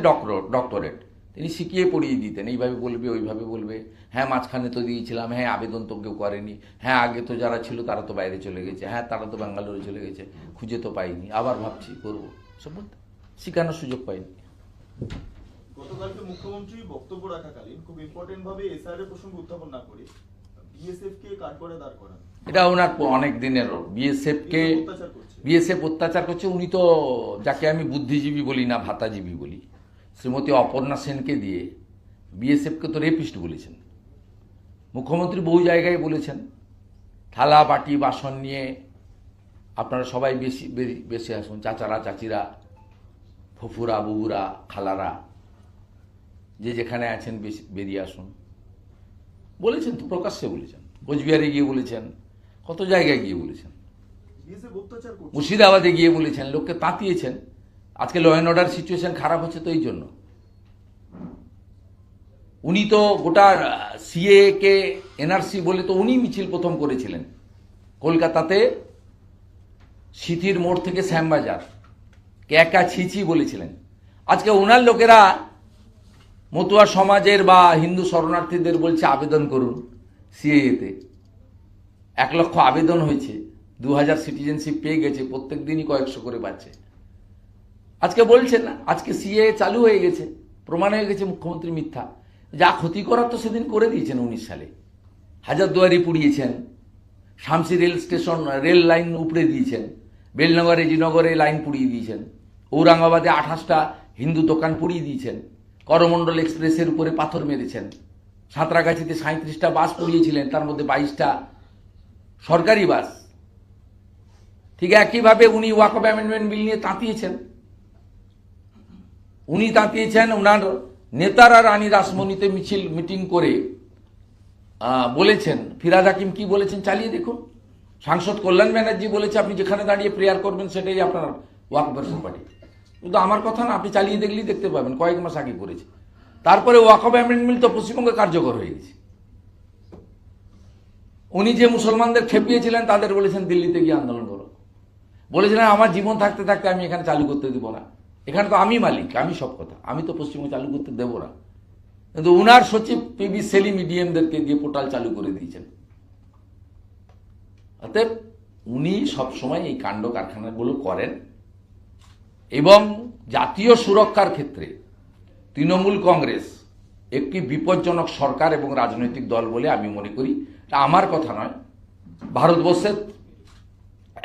S1: ডক্টরেট তিনি শিখিয়ে পড়িয়ে দিতেন। এইভাবে বলবে, ওইভাবে বলবে, হ্যাঁ মাঝখানে তো দিয়েছিলাম, হ্যাঁ আবেদন তো কেউ করেনি, হ্যাঁ আগে তো যারা ছিল তারা তো বাইরে চলে গেছে, হ্যাঁ তারা তো ব্যাঙ্গালোরে চলে গেছে, খুঁজে তো পাইনি, আবার ভাবছি করবো, সব বলতে শেখানোর সুযোগ পাইনি।
S4: গতকালকে মুখ্যমন্ত্রী বক্তব্য রাখাকালীন খুব ইম্পর্টেন্ট ভাবে এসআর এর প্রসঙ্গ উত্থাপন না করে বিএসএফ কে কাঠগড়ে দাঁড় করান।
S1: এটা ওনার অনেক দিনের বিএসএফ অত্যাচার করছে। উনি তো, যাকে আমি বুদ্ধিজীবী বলি না, ভাতাজীবী বলি, শ্রীমতী অপর্ণা সেনকে দিয়ে বিএসএফকে তো রেপিস্ট বলেছেন। মুখ্যমন্ত্রী বহু জায়গায় বলেছেন, থালা বাটি বাসন নিয়ে আপনারা সবাই বেশি আসুন, চাচারা চাচিরা, ফুফুরা বুবুরা খালারা, যে যেখানে আছেন বেরিয়ে আসুন বলেছেন তো, প্রকাশ্যে বলেছেন। কোচবিহারে গিয়ে বলেছেন, কত জায়গায় গিয়ে বলেছেন,
S4: বিএসএফ অত্যাচার করছে।
S1: মুর্শিদাবাদে গিয়ে বলেছেন, লোককে তাতিয়েছেন। আজকে ল অ্যান্ড অর্ডার সিচুয়েশন খারাপ হচ্ছে তো এই জন্য। উনি তো গোটা সিএ কে এনআরসি বলে তো উনি মিছিল প্রথম করেছিলেন কলকাতাতে, সিথির মোড় থেকে শ্যামবাজার, ক্যাকা ছিছি বলেছিলেন। আজকে ওনার লোকেরা মতুয়া সমাজের বা হিন্দু শরণার্থীদের বলছে আবেদন করুন সিএতে। 1 লক্ষ আবেদন হয়েছে, 2000 সিটিজেনশিপ পেয়ে গেছে, প্রত্যেক দিনই কয়েকশো করে পাচ্ছে। আজকে বলছেন না, আজকে সিএ চালু হয়ে গেছে, প্রমাণ হয়ে গেছে মুখ্যমন্ত্রী মিথ্যা। যা ক্ষতি করার তো সেদিন করে দিয়েছেন 19 সালে। হাজারদুয়ারি পুড়িয়েছেন, Shamsi rail station, rail line উপড়ে দিয়েছেন, বেলনগরে জিনগরে লাইন পুড়িয়ে দিয়েছেন, ঔরঙ্গাবাদে 28টা হিন্দু দোকান পুড়িয়ে দিয়েছেন, করমণ্ডল এক্সপ্রেসের উপরে পাথর মেরেছেন, সাঁতরাগাছিতে 37টা বাস পুড়িয়েছিলেন, তার মধ্যে 22টা সরকারি বাস। ঠিক একইভাবে উনি ওয়াকফ অ্যামেন্ডমেন্ট বিল নিয়ে তাঁতিয়েছেন। উনি তাঁতিয়েছেন, ওনার নেতারা রানী রাসমণিতে মিটিং করে বলেছেন, ফিরাদ হাকিম কি বলেছেন চালিয়ে দেখুন। সাংসদ কল্যাণ ব্যানার্জি বলেছে আপনি যেখানে দাঁড়িয়ে প্রেয়ার করবেন সেটাই আপনার ওয়াকফ পার্টি। কিন্তু আমার কথা না, আপনি চালিয়ে দেখলেই দেখতে পাবেন, কয়েক মাস আগে করেছে। তারপরে ওয়াকফ অ্যামেন্ডমেন্ট তো পশ্চিমবঙ্গে কার্যকর হয়ে গেছে। উনি যে মুসলমানদের খেপিয়েছিলেন তাদের বলেছেন দিল্লিতে গিয়ে আন্দোলন করো। বলেছিলেন আমার জীবন থাকতে থাকতে আমি এখানে চালু করতে দেবো না, এখানে তো আমি মালিক, আমি সব কথা, আমি তো পশ্চিমবঙ্গে চালু করতে দেবো না। কিন্তু উনার সচিব পিবি সেলিম ইডিএমদেরকে দিয়ে পোর্টাল চালু করে দিয়েছেন। অতএব উনি সবসময় এই কাণ্ড কারখানাগুলো করেন। এবং জাতীয় সুরক্ষার ক্ষেত্রে তৃণমূল কংগ্রেস একটি বিপজ্জনক সরকার এবং রাজনৈতিক দল বলে আমি মনে করি। এটা আমার কথা নয়, ভারতবর্ষের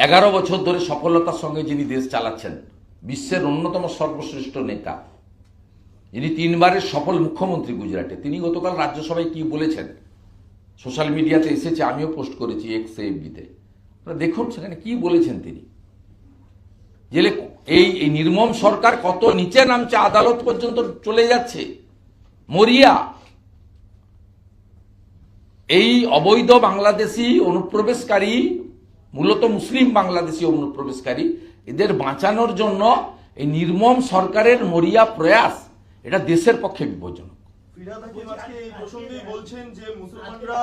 S1: 11 বছর ধরে সফলতার সঙ্গে যিনি দেশ চালাচ্ছেন, বিশ্বের অন্যতম সর্বশ্রেষ্ঠ নেতা, যিনি 3 বারের সফল মুখ্যমন্ত্রী গুজরাটে, তিনি গতকাল রাজ্যসভায় কি বলেছেন সোশ্যাল মিডিয়াতে এসেছে, আমিও পোস্ট করেছি এক্সে এফবিতে, আপনারা দেখুন সেখানে কি বলেছেন তিনি। যে এই নির্মম সরকার কত নিচে নামছে, আদালত পর্যন্ত চলে যাচ্ছে, মরিয়া। এই অবৈধ বাংলাদেশি অনুপ্রবেশকারী, মূলত মুসলিম বাংলাদেশি অনুপ্রবেশকারী, এদের বাঁচানোর জন্য এই নির্মম সরকারের মরিয়া প্রয়াস, এটা দেশের পক্ষে বিপজ্জনক।
S4: ফিরহাদ হাকিম আজকে এই প্রসঙ্গেই বলছেন যে মুসলমানরা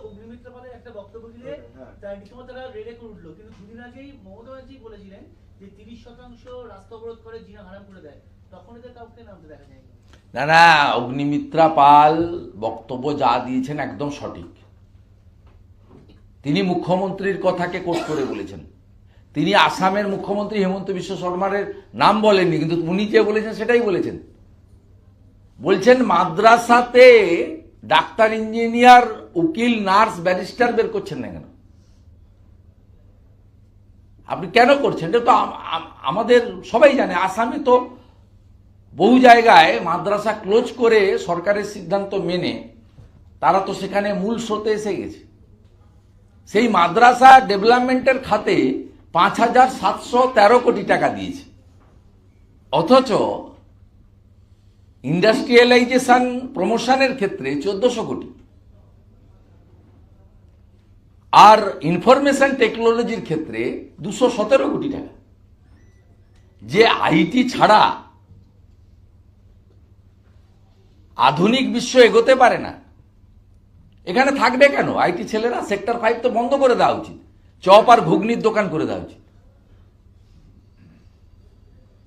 S5: অগ্নিমিত্র পালের একটা বক্তব্য দিলে তার রীতিমতো তারা রেডে করে উঠলো, কিন্তু দুদিন আগেই মমতা ব্যানার্জি বলেছিলেন যে 30% রাস্তা অবরোধ করে জিনা হারাম করে দেয়, তখন এদের কাউকে নামতে দেখা যায়নি।
S1: না না, অগ্নিমিত্রা পাল বক্তব্য যা দিয়েছেন একদম সঠিক। তিনি মুখ্যমন্ত্রীর কথাকে কোট করে বলেছেন। তিনি আসামের মুখ্যমন্ত্রী হেমন্ত বিশ্ব শর্মার নাম বলেননি, কিন্তু উনি যে বলেছেন সেটাই বলেছেন। বলছেন মাদ্রাসাতে ডাক্তার, ইঞ্জিনিয়ার, উকিল, নার্স, ব্যারিস্টার বের করছেন না কেন? আপনি কেন করছেন? এটা তো আমাদের সবাই জানে। আসামে তো বহু জায়গায় মাদ্রাসা ক্লোজ করে সরকারের সিদ্ধান্ত মেনে তারা তো সেখানে মূল স্রোতে এসে গেছে। সেই মাদ্রাসা ডেভেলপমেন্টের খাতে 5,713 কোটি টাকা দিয়েছে, অথচ ইন্ডাস্ট্রিয়ালাইজেশন প্রমোশনের ক্ষেত্রে 1400 কোটি, আর ইনফরমেশন টেকনোলজির ক্ষেত্রে 217 কোটি টাকা। যে আইটি ছাড়া আধুনিক বিশ্ব এগোতে পারে না, এখানে থাকবে কেন আইটি ছেলেরা? সেক্টর 5 তো বন্ধ করে দেওয়া উচিত, চপ আর ঘুগনির দোকান করে দেওয়া উচিত।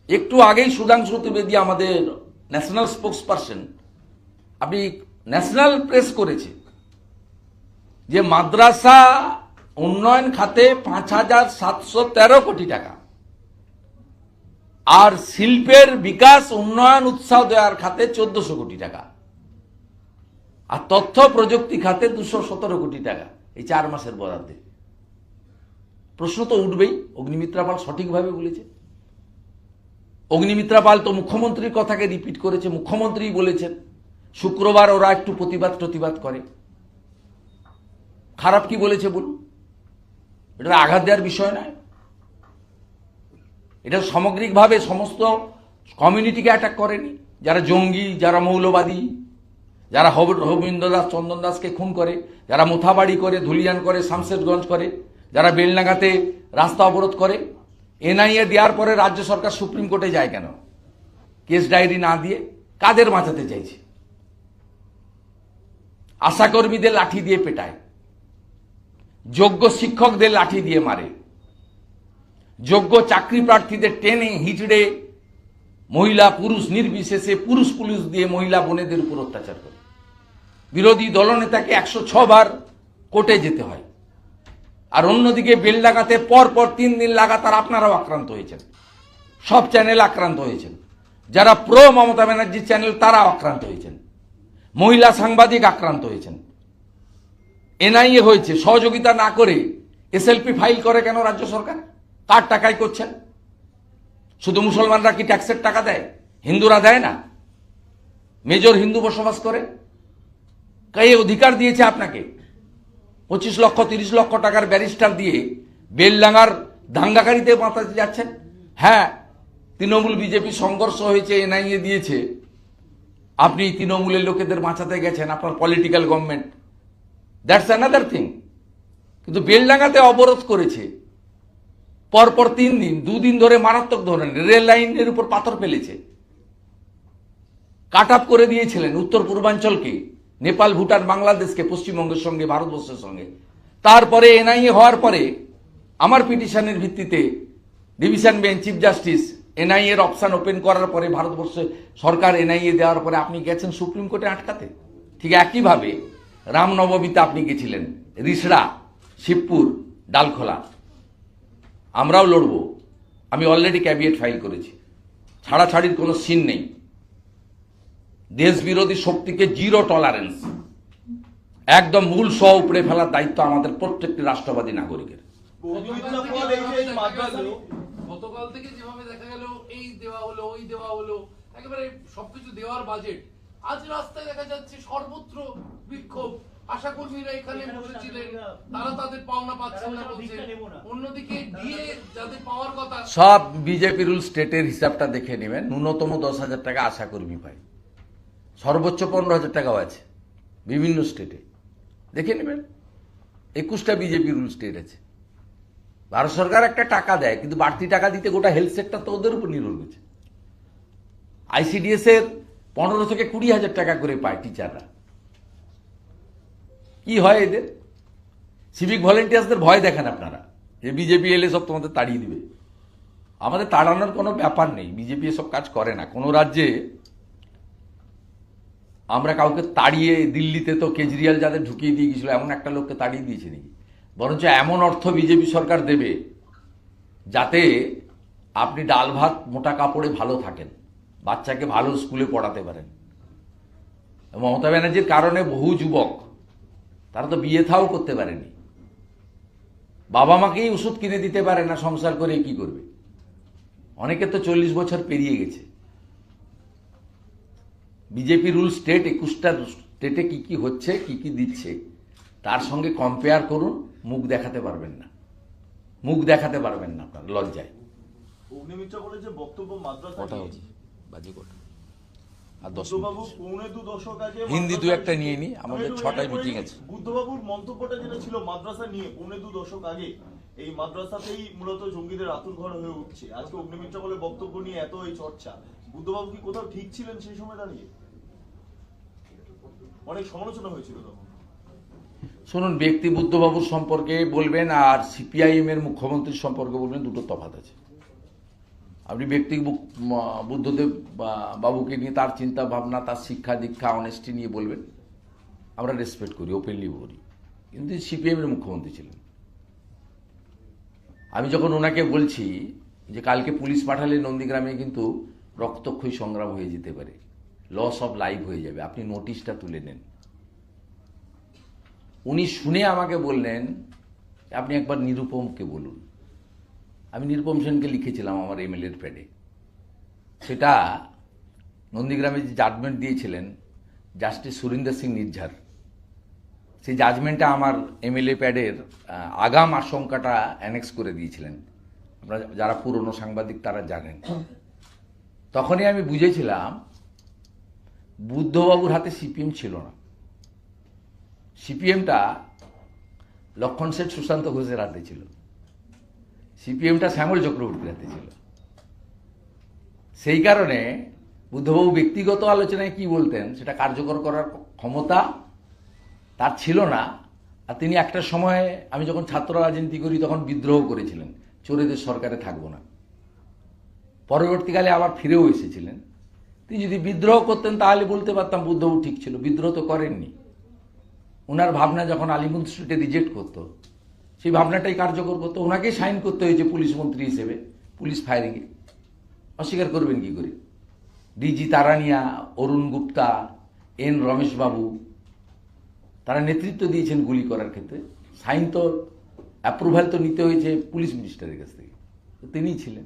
S1: একটু আগেই সুধাংশু ত্রিবেদী, আমাদের ন্যাশনাল স্পোক্স পারসন, আপনি ন্যাশনাল প্রেস করেছে যে মাদ্রাসা উন্নয়ন খাতে 5,713 কোটি টাকা, আর শিল্পের বিকাশ উন্নয়ন উৎসাহ দেওয়ার খাতে 1400 কোটি টাকা, আর তথ্য প্রযুক্তি খাতে 217 কোটি টাকা এই 4 মাসের বরাদ্দে। প্রশ্ন তো উঠবেই, অগ্নিমিত্রা পাল সঠিকভাবে বলেছে। অগ্নিমিত্রা পাল তো মুখ্যমন্ত্রীর কথাকে রিপিট করেছে, মুখ্যমন্ত্রী বলেছেন। শুক্রবার ওরা একটু প্রতিবাদ করে, খারাপ কি বলেছে বলুন? এটা আঘাত দেওয়ার বিষয় নয়, এটা সামগ্রিকভাবে সমস্ত কমিউনিটিকে অ্যাটাক করেনি। যারা জঙ্গি, যারা মৌলবাদী, যারা রবীন্দ্র দাস, চন্দন দাসকে খুন করে, যারা মোথাবাড়ি করে, ধুলিয়ান করে, শামশেরগঞ্জ করে, যারা বেলনাগাতে রাস্তা অবরোধ করে, এনআইএ দেওয়ার পরে রাজ্য সরকার সুপ্রিম কোর্টে যায় কেন? কেস ডায়েরি না দিয়ে কাদের বাঁচাতে চাইছে? আশাকর্মীদের লাঠি দিয়ে পেটায়, যোগ্য শিক্ষকদের লাঠি দিয়ে মারে, যোগ্য চাকরি প্রার্থীদের টেনে হিচড়ে মহিলা পুরুষ নির্বিশেষে পুরুষ পুলিশ দিয়ে মহিলা বোনেদের উপর অত্যাচার করে। বিরোধী দলনেতাকে 106 বার কোর্টে যেতে হয়। আর অন্যদিকে বেলডাঙ্গাতে পরপর 3 দিন লাগাতার আপনারাও আক্রান্ত হয়েছেন, সব চ্যানেল আক্রান্ত হয়েছেন, যারা প্রো মমতা ব্যানার্জির চ্যানেল তারাও আক্রান্ত হয়েছেন, মহিলা সাংবাদিক আক্রান্ত হয়েছেন। এনআইএ হয়েছে, সহযোগিতা না করে এসএলপি ফাইল করে কেন রাজ্য সরকার? কার টাকায় করছেন? শুধু মুসলমানরা কি ট্যাক্সের টাকা দেয়? হিন্দুরা দেয় না? মেজর হিন্দু বসবাস করে। কে অধিকার দিয়েছে আপনাকে 25 লক্ষ 30 লক্ষ টাকার ব্যারিস্টার দিয়ে বেলডাঙ্গার দাঙ্গাকারীতে মাতাতে যাচ্ছেন? হ্যাঁ, তৃণমূল বিজেপি সংঘর্ষ হয়েছে, এনআইএ দিয়েছে, আপনি তৃণমূলের লোকেদের বাঁচাতে গেছেন, আপনার political government, that's another thing. কিন্তু বেলডাঙ্গাতে অবরোধ করেছে, পরপর 3 দিন, 2 দিন ধরে মারাত্মক ধরনের রেল লাইনের উপর পাথর ফেলেছে, কাট আপ করে দিয়েছিলেন উত্তর পূর্বাঞ্চলকে, নেপাল, ভুটান, বাংলাদেশকে, পশ্চিমবঙ্গের সঙ্গে, ভারতবর্ষের সঙ্গে। তারপরে এনআইএ হওয়ার পরে আমার পিটিশনের ভিত্তিতে division bench, chief justice NIA এর অপশন ওপেন করার পরে ভারতবর্ষে সরকার এনআইএ দেওয়ার পরে আপনি গেছেন সুপ্রিম কোর্টে আটকাতে। ঠিক একইভাবে রামনবমীতে আপনি গেছিলেন রিসড়া, শিবপুর, ডালখোলা। আমরাও লড়ব, আমি অলরেডি ক্যাবিনেট ফাইল করেছি, ছাড়াছাড়ির কোনো সিন নেই। দেশ বিরোধী শক্তিকে 0 টলারেন্স, একদম মূল সহ উপড়ে ফেলার দায়িত্ব আমাদের প্রত্যেকটি রাষ্ট্রবাদী নাগরিকের।
S4: অগ্নিমিত্রা পাল এই যে মাদ্রাসা-
S6: গতকাল থেকে যেভাবে দেখা গেল এই দেওয়া হলো ওই দেওয়া হলো, একেবারে সবকিছু দেওয়ার বাজেট, আজ রাস্তায় দেখা যাচ্ছে সর্বত্র বিক্ষোভ। আশাকর্মীরা এখানে বসেছিলেন, তারা তাদের পাওনা পাচ্ছেন না বলছেন, অন্যদিকে দিয়ে যাদের পাওয়ার কথা।
S1: সব বিজেপি রুল স্টেটের হিসাবটা দেখে নেবেন। ন্যূনতম 10,000 টাকা আশাকর্মী পায়, সর্বোচ্চ 15,000 টাকাও আছে বিভিন্ন স্টেটে, দেখে নেবেন। 21টা বিজেপি রুল স্টেট আছে। ভারত সরকার একটা টাকা দেয়, কিন্তু বাড়তি টাকা দিতে গোটা হেলথ সেক্টর তো ওদের উপর নির্ভর করছে। আইসিডিএস এর 15 থেকে 20,000 টাকা করে পায় টিচাররা। কি হয় এদের? সিভিক ভলেন্টিয়ার্সদের ভয় দেখেন আপনারা, যে বিজেপি এলে সব তোমাদের তাড়িয়ে দিবে। আমাদের তাড়ানোর কোনো ব্যাপার নেই, বিজেপি এসব কাজ করে না। কোনো রাজ্যে আমরা কাউকে তাড়িয়ে, দিল্লিতে তো কেজরিওয়াল যাদের ঢুকিয়ে দিয়ে গেছিল, এমন একটা লোককে তাড়িয়ে দিয়েছে নাকি? বরঞ্চ এমন অর্থ বিজেপি সরকার দেবে যাতে আপনি ডাল ভাত মোটা কাপড়ে ভালো থাকেন, বাচ্চাকে ভালো স্কুলে পড়াতে পারেন। মমতা ব্যানার্জির কারণে বহু যুবক, তারা তো বিয়ে থাও করতে পারেনি, বাবা মাকেই ওষুধ কিনে দিতে পারে না, সংসার করে কি করবে? অনেকে তো 40 বছর পেরিয়ে গেছে। বিজেপি রুল স্টেট, 21টা স্টেটে কি কি হচ্ছে, কি কি দিচ্ছে, তার সঙ্গে কম্পেয়ার করুন। মুখ দেখাতে পারবেন না, মুখ দেখাতে পারবেন না আপনার লজ্জায়।
S4: অগ্নিমিত্রা বলে যে বক্তব্য মাদ্রাসা
S1: কটা
S4: নিয়ে।
S1: হচ্ছে? বাজে কটা? আর 10
S4: বুদ্ধবাবু
S1: মিনিট।
S4: পৌনে 2 দশক আগে
S1: হিন্দি দু
S4: মাদ্রাসা-
S1: একটা নিয়ে নি, আমাদের
S4: আমি একটু
S1: 6টায়
S4: এটা
S1: মিটিং
S4: বলি,
S1: আছে।
S4: বুদ্ধবাবুর মন্তব্যটা যেটা ছিল মাদ্রাসা নিয়ে পৌনে 2 দশক আগে, এই মাদ্রাসাতেই মূলত জঙ্গিদের আতুরঘর হয়ে উঠছে। আজকে অগ্নিমিত্রা বলে বক্তব্য নিয়ে এত এই চর্চা, বুদ্ধবাবু কি কোথাও ঠিক ছিলেন সেই সময় দাঁড়িয়ে? অনেক সমালোচনা হয়েছিল তখন।
S1: শুনুন, ব্যক্তি বুদ্ধবাবুর সম্পর্কে বলবেন আর সিপিআইএম এর মুখ্যমন্ত্রীর সম্পর্কে বলবেন, দুটো তফাৎ আছে। আপনি ব্যক্তি বুদ্ধদেব বাবুকে নিয়ে তার চিন্তা ভাবনা, তার শিক্ষা দীক্ষা, অনেস্টি নিয়ে বলবেন, আমরা রেসপেক্ট করি, ওপেনলি করি। কিন্তু সিপিএম এর মুখ্যমন্ত্রী ছিলেন। আমি যখন ওনাকে বলছি যে কালকে পুলিশ পাঠালে নন্দীগ্রামে কিন্তু রক্তক্ষয়ী সংগ্রাম হয়ে যেতে পারে, লস অফ লাইফ হয়ে যাবে, আপনি নোটিশটা তুলে নেন। উনি শুনে আমাকে বললেন আপনি একবার নিরুপমকে বলুন। আমি নিরুপম সেনকে লিখেছিলাম আমার এমএলএর প্যাডে। সেটা নন্দীগ্রামে যে জাজমেন্ট দিয়েছিলেন জাস্টিস সুরিন্দর সিং নির্ঝর, সেই জাজমেন্টটা আমার এমএলএ প্যাডের আগাম আশঙ্কাটা অ্যানেক্স করে দিয়েছিলেন। আপনারা যারা পুরনো সাংবাদিক তারা জানেন। তখনই আমি বুঝেছিলাম বুদ্ধবাবুর হাতে সিপিএম ছিল না। সিপিএমটা লক্ষণ শেঠ, সুশান্ত ঘোষের হাতে ছিল। সিপিএমটা শ্যামল চক্রবর্তীর হাতে ছিল। সেই কারণে বুদ্ধবাবু ব্যক্তিগত আলোচনায় কি বলতেন সেটা কার্যকর করার ক্ষমতা তার ছিল না। আর তিনি একটা সময়ে, আমি যখন ছাত্র রাজনীতি করি তখন বিদ্রোহ করেছিলেন, চোরেদের সরকারে থাকবো না। পরবর্তীকালে আবার ফিরেও এসেছিলেন। তিনি যদি বিদ্রোহ করতেন তাহলে বলতে পারতাম বুদ্ধবাবু ঠিক ছিল। বিদ্রোহ তো করেননি। ওনার ভাবনা যখন আলিপুর স্ট্রিটে রিজেক্ট করতো, সেই ভাবনাটাই কার্যকর করতো। ওনাকেই সাইন করতে হয়েছে পুলিশ মন্ত্রী হিসেবে পুলিশ ফায়ারিংয়ে। অস্বীকার করবেন কি করে? ডিজি তারানিয়া, অরুণ গুপ্তা, এন রমেশ বাবু, তারা নেতৃত্ব দিয়েছেন গুলি করার ক্ষেত্রে। সাইন তো, অ্যাপ্রুভাল তো নিতে হয়েছে পুলিশ মিনিস্টারের কাছ থেকে, তো তিনিই ছিলেন।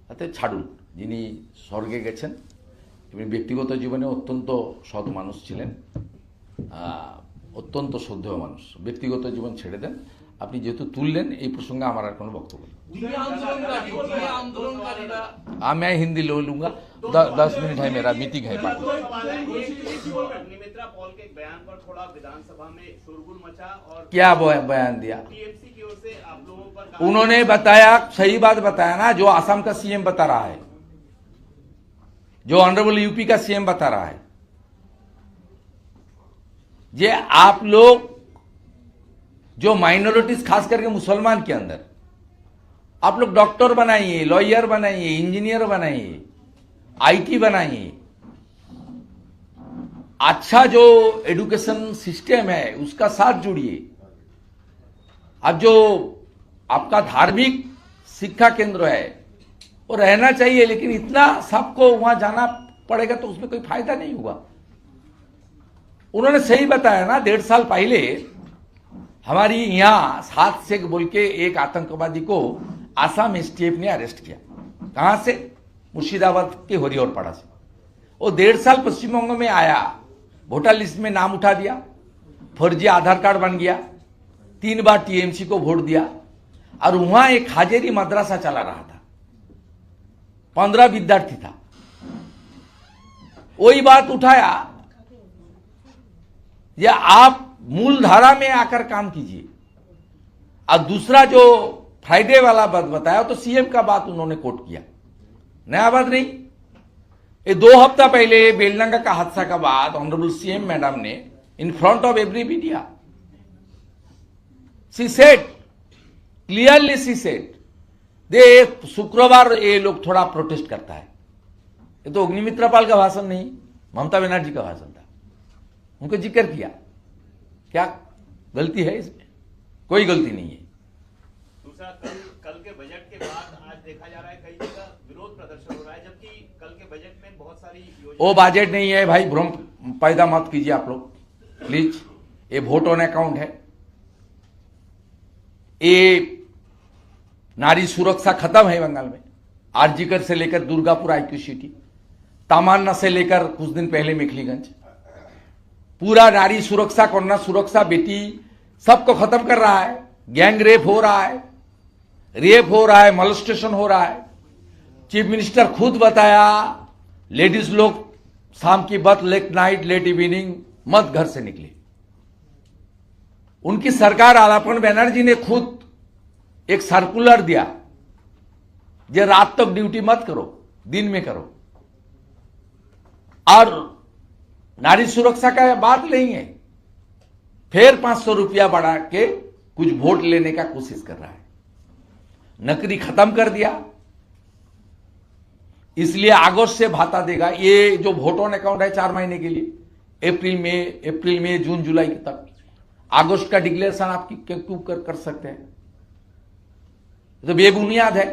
S1: তাতে ছাড়ুন, যিনি স্বর্গে গেছেন, তিনি ব্যক্তিগত জীবনে অত্যন্ত সৎ মানুষ ছিলেন, অত্যন্ত শ্রদ্ধেয় মানুষ। ব্যক্তিগত জীবন ছেড়ে দেন। আপনি যেহেতু তুললেন এই প্রসঙ্গে আমার আর কোনো বক্তব্য নেই। मैं हिंदी लो लूंगा। 10 मिनट है, मेरा मीटिंग है पार्टी।
S7: अग्निमित्रा पॉल के बयान पर थोड़ा विधानसभा में शोरगुल मचा और
S1: क्या बयान दिया?
S7: टीएमसी की ओर से आप लोगों पर
S1: उन्होंने बताया, सही बात बताया ना, जो असम का सीएम बता रहा है, जो ऑनरेबल यूपी का सीएम बता रहा है, ये आप लोग जो माइनॉरिटीज खास करके मुसलमान के अंदर, आप लोग डॉक्टर बनाइए, लॉयर बनाइए, इंजीनियर बनाइए, आईटी बनाइए, अच्छा जो एजुकेशन सिस्टम है उसका साथ जुड़िए। अब जो आपका धार्मिक शिक्षा केंद्र है वो रहना चाहिए, लेकिन इतना सबको वहां जाना पड़ेगा तो उसमें कोई फायदा नहीं होगा। उन्होंने सही बताया ना, 1.5 साल पहले हमारी यहाँ 7 शेख बोल के एक आतंकवादी को आसाम एसटीएफ ने अरेस्ट किया। कहां से? मुर्शिदाबाद के हरिहरपाड़ा से। वो 1.5 साल पश्चिम बंग में आया, वोटर लिस्ट में नाम उठा दिया, फर्जी आधार कार्ड बन गया, 3 बार टीएमसी को वोट दिया, और वहां एक हाजेरी मदरसा चला रहा था, 15 विद्यार्थी था। वही बात उठाया, ये आप मूल धारा में आकर काम कीजिए। और दूसरा जो फ्राइडे वाला बात बताया तो सीएम का बात उन्होंने कोट किया, नया बात नहीं। ये 2 हफ्ता पहले बेलडंगा का हादसा का बाद ऑनरेबल सीएम मैडम ने in front of every media she said clearly, she said they शुक्रवार ये लोग थोड़ा प्रोटेस्ट करता है। ये तो अग्निमित्रा पाल का भाषण नहीं, ममता बनर्जी का भाषण था। उनको जिक्र किया, क्या गलती है इसमें? कोई गलती नहीं है।
S7: दूसरा, कल के बजट के बाद आज देखा जा रहा है कई जगह विरोध प्रदर्शन हो रहा है, जबकि कल के बजट में बहुत सारी योजना।
S1: वो बजट नहीं है भाई, भ्रम पैदा मत कीजिए आप लोग प्लीज। ये वोट ऑन अकाउंट है, ये नारी सुरक्षा खत्म है बंगाल में। आरजीकर से लेकर दुर्गापुर आईक्यू सिटी, तमन्ना से लेकर कुछ दिन पहले मेखलीगंज, पूरा नारी सुरक्षा, कन्या सुरक्षा, बेटी सबको खत्म कर रहा है। गैंग रेप हो रहा है, मॉलेस्टेशन हो रहा है। चीफ मिनिस्टर खुद बताया, लेडीज लोग शाम की बस लेट नाइट लेट इवनिंग मत घर से निकले। उनकी सरकार आलापन बनर्जी ने खुद एक सर्कुलर दिया, जे रात तक ड्यूटी मत करो, दिन में करो। और नारी सुरक्षा का बात नहीं है, फिर 500 रुपया बढ़ा के कुछ वोट लेने का कोशिश कर रहा है। नकदी खत्म कर दिया, इसलिए अगस्त से भाता देगा। ये जो वोट ऑन अकाउंट है 4 महीने के लिए, अप्रैल मई जून जुलाई तक, अगस्त का डिक्लेरेशन आप क्यों कर सकते हैं? तो बेबुनियाद है,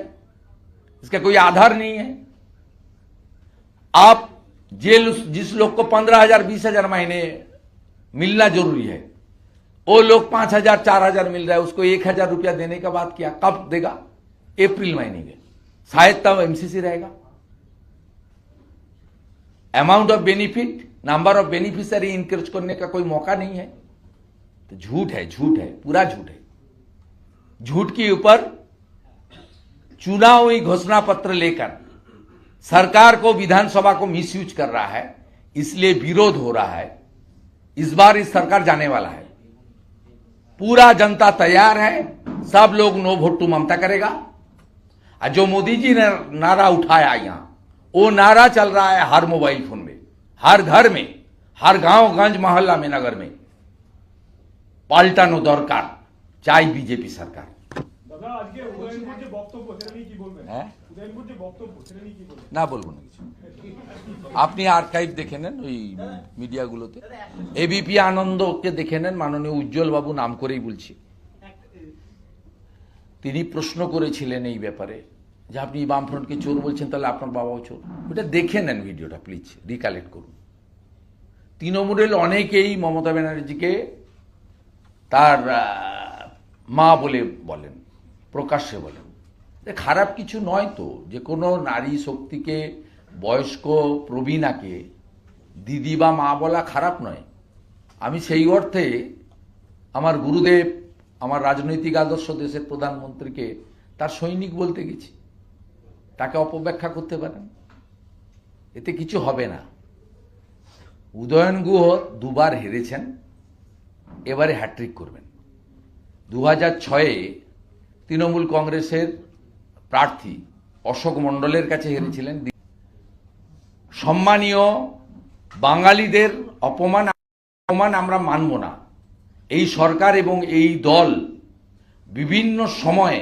S1: इसका कोई आधार नहीं है। आप जिस लोग को 15,000 20,000 महीने मिलना जरूरी है, वो लोग 5,000 4,000 मिल रहा है, उसको 1,000 रुपया देने का बात किया। कब देगा? अप्रैल महीने में, शायद तब एमसीसी रहेगा। Amount of benefit, number of beneficiary increase करने का कोई मौका नहीं है। तो झूठ है, पूरा झूठ है। झूठ के ऊपर चुनावी घोषणा पत्र लेकर सरकार को, विधानसभा को मिसयूज कर रहा है, इसलिए विरोध हो रहा है। इस बार इस सरकार जाने वाला है, पूरा जनता तैयार है, सब लोग नो वोट टू ममता करेगा। और जो मोदी जी ने नारा उठाया यहां, वो नारा चल रहा है हर मोबाइल फोन में, हर घर में, हर गांव-गंज, मोहल्ला में, नगर में। পাল্টানো দরকার, চাই বিজেপি সরকার।
S8: দাদা আজকে উদয়নপুর যে বক্তব্য সেটা নিয়ে কি বলবেন?
S1: হ্যাঁ,
S8: উদয়নপুর যে বক্তব্য সেটা নিয়ে কি বলবেন?
S1: না বলবো না কিছু। আপনি আর্কাইভ দেখে নেন ওই মিডিয়াগুলোতে, এবিপি আনন্দকে দেখে নেন, মাননীয় উজ্জ্বল বাবু নাম করেই বলছি, তিনি প্রশ্ন করেছিলেন এই ব্যাপারে যে আপনি বামফ্রন্টকে চোর বলছেন, তাহলে আপনার বাবাও চোর। ওটা দেখে নেন ভিডিওটা, প্লিজ রিকালেক্ট করুন। তৃণমূলের অনেকেই মমতা ব্যানার্জিকে তার মা বলে বলেন, প্রকাশ্যে বলেন। খারাপ কিছু নয় তো, যে কোনো নারী শক্তিকে, বয়স্ক প্রবীণাকে দিদি বা মা বলা খারাপ নয়। আমি সেই অর্থে আমার গুরুদেব, আমার রাজনৈতিক আদর্শ, দেশের প্রধানমন্ত্রীকে তার সৈনিক বলতে গেছি, তাকে অপব্যাখ্যা করতে পারেন, এতে কিছু হবে না। উদয়ন গুহ 2 বার হেরেছেন, এবারে হ্যাট্রিক করবেন। 2006-এ তৃণমূল কংগ্রেসের প্রার্থী অশোক মণ্ডলের কাছে হেরেছিলেন। সম্মানীয় বাঙালিদের অপমান আমরা মানব না। এই সরকার এবং এই দল বিভিন্ন সময়ে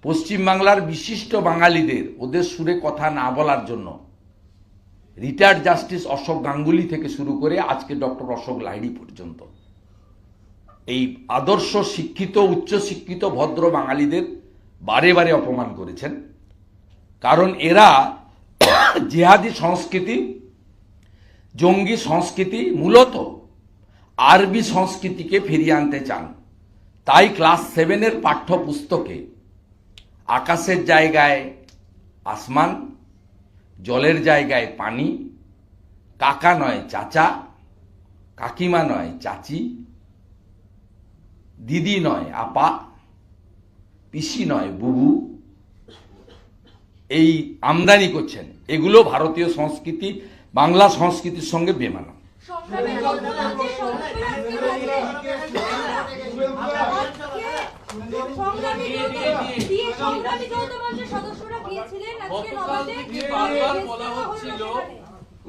S1: পশ্চিমবাংলার বিশিষ্ট বাঙালিদের ওদের সুরে কথা না বলার জন্য, রিটায়ার্ড জাস্টিস অশোক গাঙ্গুলি থেকে শুরু করে আজকে ডক্টর অশোক লাহিড়ী পর্যন্ত, এই আদর্শ শিক্ষিত, উচ্চশিক্ষিত, ভদ্র বাঙালিদের বারে বারে অপমান করেছেন। কারণ এরা জিহাদি সংস্কৃতি, জঙ্গি সংস্কৃতি, মূলত আরবি সংস্কৃতিকে ফিরিয়ে আনতে চান। তাই ক্লাস 7-এর পাঠ্যপুস্তকে আকাশের জায়গায় আসমান, জলের জায়গায় পানি, কাকা নয় চাচা, কাকিমা নয় চাচি, দিদি নয় আপা, পিসি নয় বুবু, এই আমদানি করছেন। এগুলো ভারতীয় সংস্কৃতি, বাংলা সংস্কৃতির সঙ্গে বেমানান।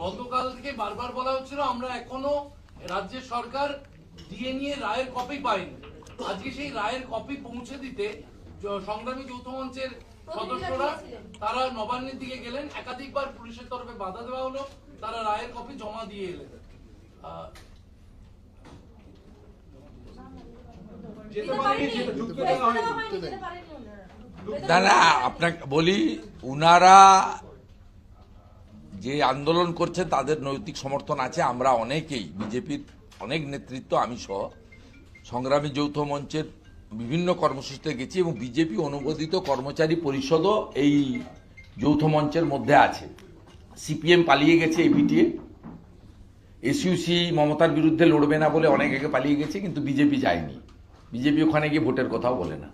S6: গতকাল থেকে বারবার বলা হচ্ছিল আমরা এখনো রাজ্যের সরকার দিয়ে নিয়ে রায়ের কপি পাইনি। আজকে সেই রায়ের কপি পৌঁছে দিতে সংগ্রামী যৌথ মঞ্চের সদস্যরা তারা নবান্নের দিকে গেলেন। একাধিকবার পুলিশের তরফে বাধা দেওয়া হলো, তারা রায়ের কপি জমা দিয়ে এলেন।
S1: না না, আপনাকে বলি, উনারা যে আন্দোলন করছেন তাদের নৈতিক সমর্থন আছে। আমরা অনেকেই, বিজেপির অনেক নেতৃত্ব, আমি সহ, সংগ্রামী যৌথ মঞ্চের বিভিন্ন কর্মসূচিতে গেছি এবং বিজেপি অনুমোদিত কর্মচারী পরিষদও এই যৌথ মঞ্চের মধ্যে আছে। সিপিএম পালিয়ে গেছে এবিটিএ, এসইউসি মমতার বিরুদ্ধে লড়বে না বলে অনেক আগে পালিয়ে গেছে, কিন্তু বিজেপি যায়নি। বিজেপি ওখানে গিয়ে ভোটের কথাও বলে না।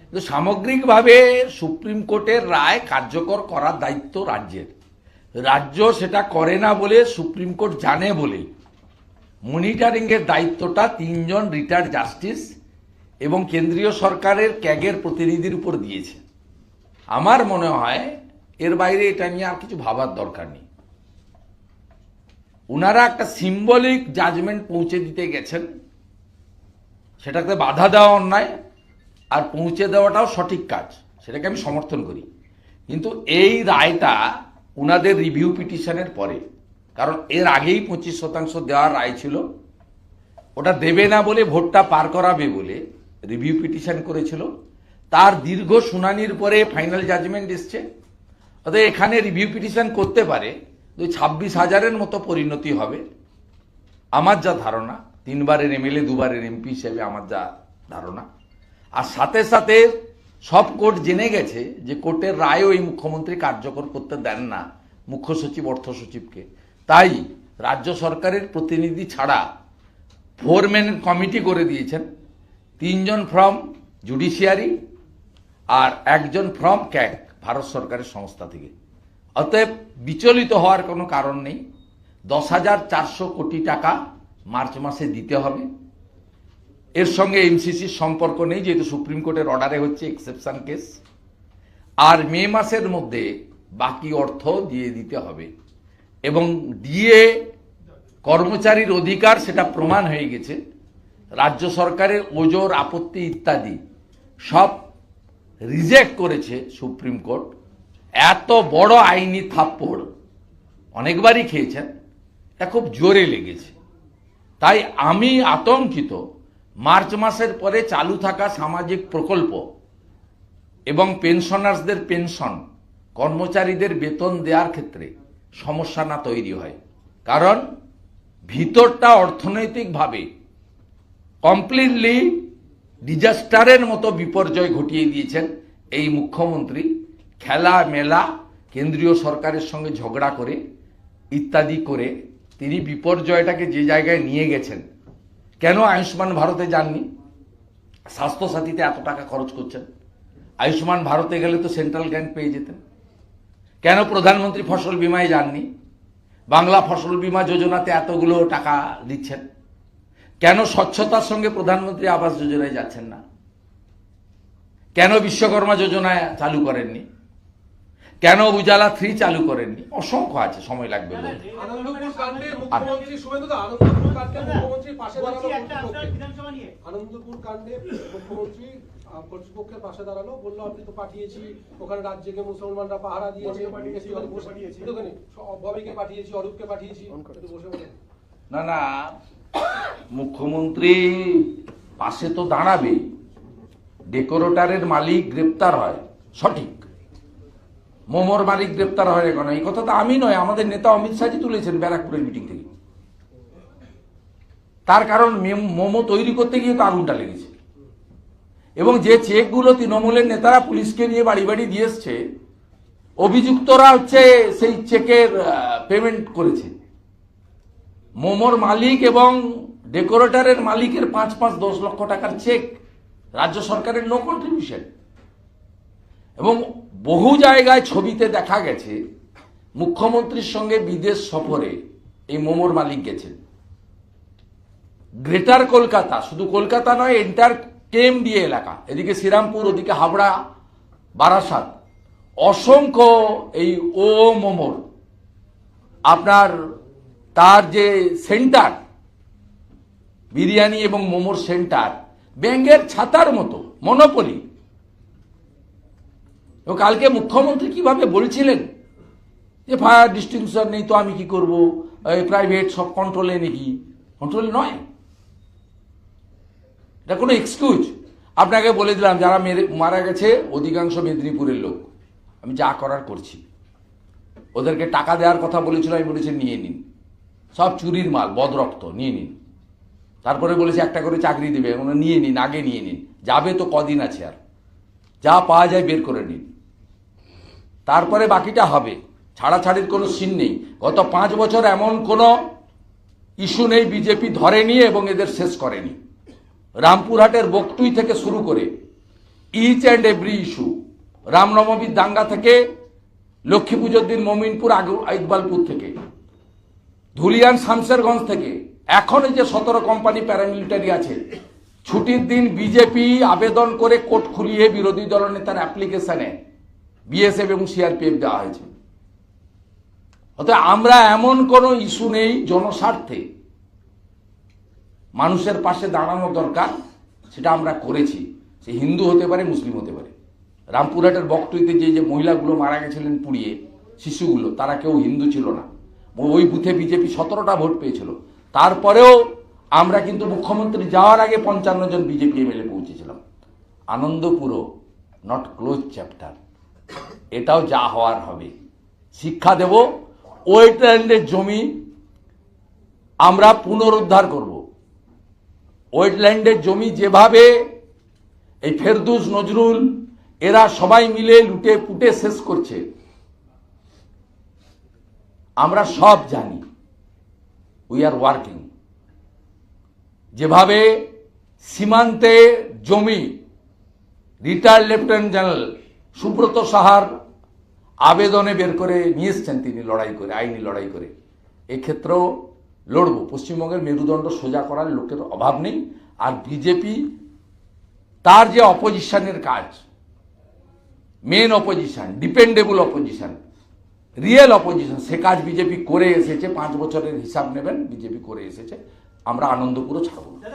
S1: কিন্তু সামগ্রিকভাবে সুপ্রিম কোর্টের রায় কার্যকর করার দায়িত্ব রাজ্যের। রাজ্য সেটা করে না বলে সুপ্রিম কোর্ট জানে বলে মনিটরিংয়ের দায়িত্বটা 3 জন রিটায়ার্ড জাস্টিস এবং কেন্দ্রীয় সরকারের ক্যাগের প্রতিনিধির উপর দিয়েছে। আমার মনে হয় এর বাইরে এটা নিয়ে আর কিছু ভাবার দরকার নেই। ওনারা একটা সিম্বলিক জাজমেন্ট পৌঁছে দিতে গেছেন, সেটাকে বাধা দেওয়া অন্যায়, আর পৌঁছে দেওয়াটাও সঠিক কাজ, সেটাকে আমি সমর্থন করি। কিন্তু এই রায়টা ওনাদের রিভিউ পিটিশনের পরে, কারণ এর আগেই 25% দেওয়ার রায় ছিল, ওটা দেবে না বলে ভোটটা পার করাবে বলে রিভিউ পিটিশন করেছিল। তার দীর্ঘ শুনানির পরে ফাইনাল জাজমেন্ট এসছে। অতএব এখানে রিভিউ পিটিশন করতে পারে 26,000-এর মতো পরিণতি হবে আমার যা ধারণা, 3 বারের এমএলএ 2 বারের এমপি হিসেবে আমার যা ধারণা। আর সাথে সাথে সব কোর্ট জেনে গেছে যে কোর্টের রায়ও এই মুখ্যমন্ত্রী কার্যকর করতে দেন না মুখ্য সচিব অর্থ সচিবকে। তাই রাজ্য সরকারের প্রতিনিধি ছাড়া 4 ম্যান কমিটি করে দিয়েছেন, 3 জন ফ্রম জুডিশিয়ারি আর 1 জন ফ্রম ক্যাগ, ভারত সরকারের সংস্থা থেকে। অতএব বিচলিত হওয়ার কোনো কারণ নেই। 10,400 কোটি টাকা মার্চ মাসে দিতে হবে। এর সঙ্গে এমসিসির সম্পর্ক নেই, যেহেতু সুপ্রিম কোর্টের অর্ডারে হচ্ছে এক্সেপশন কেস। আর মে মাসের মধ্যে বাকি অর্থ দিয়ে দিতে হবে, এবং দিয়ে কর্মচারীর অধিকার সেটা প্রমাণ হয়ে গেছে। রাজ্য সরকারের ওজোর আপত্তি ইত্যাদি সব রিজেক্ট করেছে সুপ্রিম কোর্ট। এত বড় আইনি থাপ্পড় অনেকবারই খেয়েছেন, এটা খুব জোরে লেগেছে। তাই আমি আতঙ্কিত মার্চ মাসের পরে চালু থাকা সামাজিক প্রকল্প এবং পেনশনার্সদের পেনশন, কর্মচারীদের বেতন দেওয়ার ক্ষেত্রে সমস্যা না তৈরি হয়। কারণ ভিতরটা অর্থনৈতিকভাবে কমপ্লিটলি ডিজাস্টারের মতো বিপর্যয় ঘটিয়ে দিয়েছেন এই মুখ্যমন্ত্রী। খেলা মেলা, কেন্দ্রীয় সরকারের সঙ্গে ঝগড়া করে ইত্যাদি করে তিনি বিপর্যয়টাকে যে জায়গায় নিয়ে গেছেন। কেন আয়ুষ্মান ভারতে যাননি? স্বাস্থ্যসাথীতে এত টাকা খরচ করছেন, আয়ুষ্মান ভারতে গেলে তো সেন্ট্রাল গ্র্যান্ট পেয়ে যেতেন। কেন প্রধানমন্ত্রী ফসল বিমায় যাননি? বাংলা ফসল বিমা যোজনাতে এতগুলো টাকা দিচ্ছেন। কেন স্বচ্ছতার সঙ্গে প্রধানমন্ত্রী আবাস যোজনায় যাচ্ছেন না? কেন বিশ্বকর্মা যোজনা চালু করেননি? কেন উজালা 3 চালু করেননি? অসংখ্য আছে, সময় লাগবে বলে।
S8: আনন্দপুর কাণ্ডে মুখ্যমন্ত্রী শুভেন্দুদা, আনন্দপুর কাণ্ডে মুখ্যমন্ত্রীর পাশে দাঁড়ালো
S5: বিধানসভা নিয়ে
S8: আনন্দপুর কাণ্ডে মুখ্যমন্ত্রী কর্তৃপক্ষের পাশে দাঁড়ালো, বললো আমি তো পাঠিয়েছি, ওখানে রাজ্যকে মুসলমানরা পাহারা দিয়েছে, অভাবীকে পাঠিয়েছি, অরূপকে পাঠিয়েছি, বসে বলে
S1: না না, মুখ্যমন্ত্রী পাশে তো দাঁড়াবে। ডেকোরেটরের মালিক গ্রেপ্তার হয়, সঠিক। মোমোর মালিক গ্রেপ্তার হয় কেন? এই কথা তো আমি নয়, আমাদের নেতা অমিত শাহজি তুলেছেন ব্যারাকপুরের মিটিং থেকে। তার কারণ মোমো তৈরি করতে গিয়ে তো আগুনটা লেগেছে, এবং যে চেকগুলো তৃণমূলের নেতারা পুলিশকে নিয়ে বাড়ি বাড়ি দিয়ে এসছে, অভিযুক্তরা হচ্ছে সেই চেকের পেমেন্ট করেছে। মোমোর মালিক এবং ডেকোরেটরের মালিকের 5-10 লক্ষ টাকার চেক রাজ্য সরকারের নো কন্ট্রিবিউশন। এবং বহু জায়গায় ছবিতে দেখা গেছে মুখ্যমন্ত্রীর সঙ্গে বিদেশ সফরে এই মোমোর মালিক গেছেন। গ্রেটার কলকাতা, শুধু কলকাতা নয়, এন্টার কেএমডিএ এলাকা, এদিকে শ্রীরামপুর, ওদিকে হাবড়া, বারাসাত, অসংখ্য এই মোমোর আপনার তার যে সেন্টার, বিরিয়ানি এবং মোমোর সেন্টার ব্যাঙ্গের ছাতার মতো মনোপলি। এবং কালকে মুখ্যমন্ত্রী কিভাবে বলছিলেন যে ফায়ার ডিস্টিংশন নেই, তো আমি কি করব, প্রাইভেট সব কন্ট্রোলে নাকি? কন্ট্রোলে নয়, এটা কোনো এক্সকিউজ। আপনাকে বলে দিলাম, যারা মারা গেছে অধিকাংশ মেদিনীপুরের লোক। আমি যা করার করছি। ওদেরকে টাকা দেওয়ার কথা বলেছিল, আমি বলেছি নিয়ে নিন, সব চুরির মাল, বদরক্ত, নিয়ে নিন। তারপরে বলেছে একটা করে চাকরি দেবে, ওনারা নিয়ে নিন, আগে নিয়ে নিন, যাবে তো কদিন আছে, আর যা পাওয়া যায় বের করে নিন, তারপরে বাকিটা হবে। ছাড়াছাড়ির কোনো সিন নেই। গত 5 বছর এমন কোনো ইস্যু নেই বিজেপি ধরেনি এবং এদের শেষ করেনি। রামপুরহাটের বকটুই থেকে শুরু করে ইচ অ্যান্ড এভরি ইস্যু, রামনবমীর দাঙ্গা থেকে লক্ষ্মী পুজোর দিন মমিনপুর ইকবালপুর থেকে, ধুলিয়ান শামশেরগঞ্জ থেকে, এখন এই যে 17 কোম্পানি প্যারামিলিটারি আছে, ছুটির দিন বিজেপি আবেদন করে কোর্ট খুলিয়ে বিরোধী দলনেতার অ্যাপ্লিকেশনে বিএসএফ এবং সিআরপিএফ দেওয়া হয়েছে। অতএব আমরা এমন কোনো ইস্যু নেই জনস্বার্থে মানুষের পাশে দাঁড়ানো দরকার, সেটা আমরা করেছি। সে হিন্দু হতে পারে, মুসলিম হতে পারে। রামপুরহাটের বকটুইতে যে মহিলাগুলো মারা গেছিলেন পুড়িয়ে, শিশুগুলো, তারা কেউ হিন্দু ছিল না। ওই বুথে বিজেপি 17টা ভোট পেয়েছিল। তারপরেও আমরা কিন্তু মুখ্যমন্ত্রী যাওয়ার আগে 55 জন বিজেপি এমএলএ পৌঁছেছিলাম। আনন্দপুরও নট ক্লোজ চ্যাপ্টার, এটাও যা হওয়ার হবে। শিক্ষা দেব, ওয়েটল্যান্ডের জমি আমরা পুনরুদ্ধার করব। ওয়েটল্যান্ডের জমি যেভাবে এই ফেরদৌস, নজরুল এরা সবাই মিলে লুটে পুটে শেষ করছে, আমরা সব জানি। We are working. যেভাবে সীমান্তে জমি রিটায়ার্ড লেফটেন্যান্ট জেনারেল সুব্রত সাহার আবেদনে বের করে নিয়ে এসছেন তিনি লড়াই করে, আইনি লড়াই করে, এক্ষেত্রেও লড়ব। পশ্চিমবঙ্গের মেরুদণ্ড সোজা করার লোকের অভাব নেই। আর বিজেপি তার যে অপোজিশনের কাজ, main opposition, dependable opposition, real opposition, সে কাজ বিজেপি করে এসেছে। 5 বছরের হিসাব নেবেন, বিজেপি করে এসেছে। আমরা আনন্দপুরও ছাড়ব না।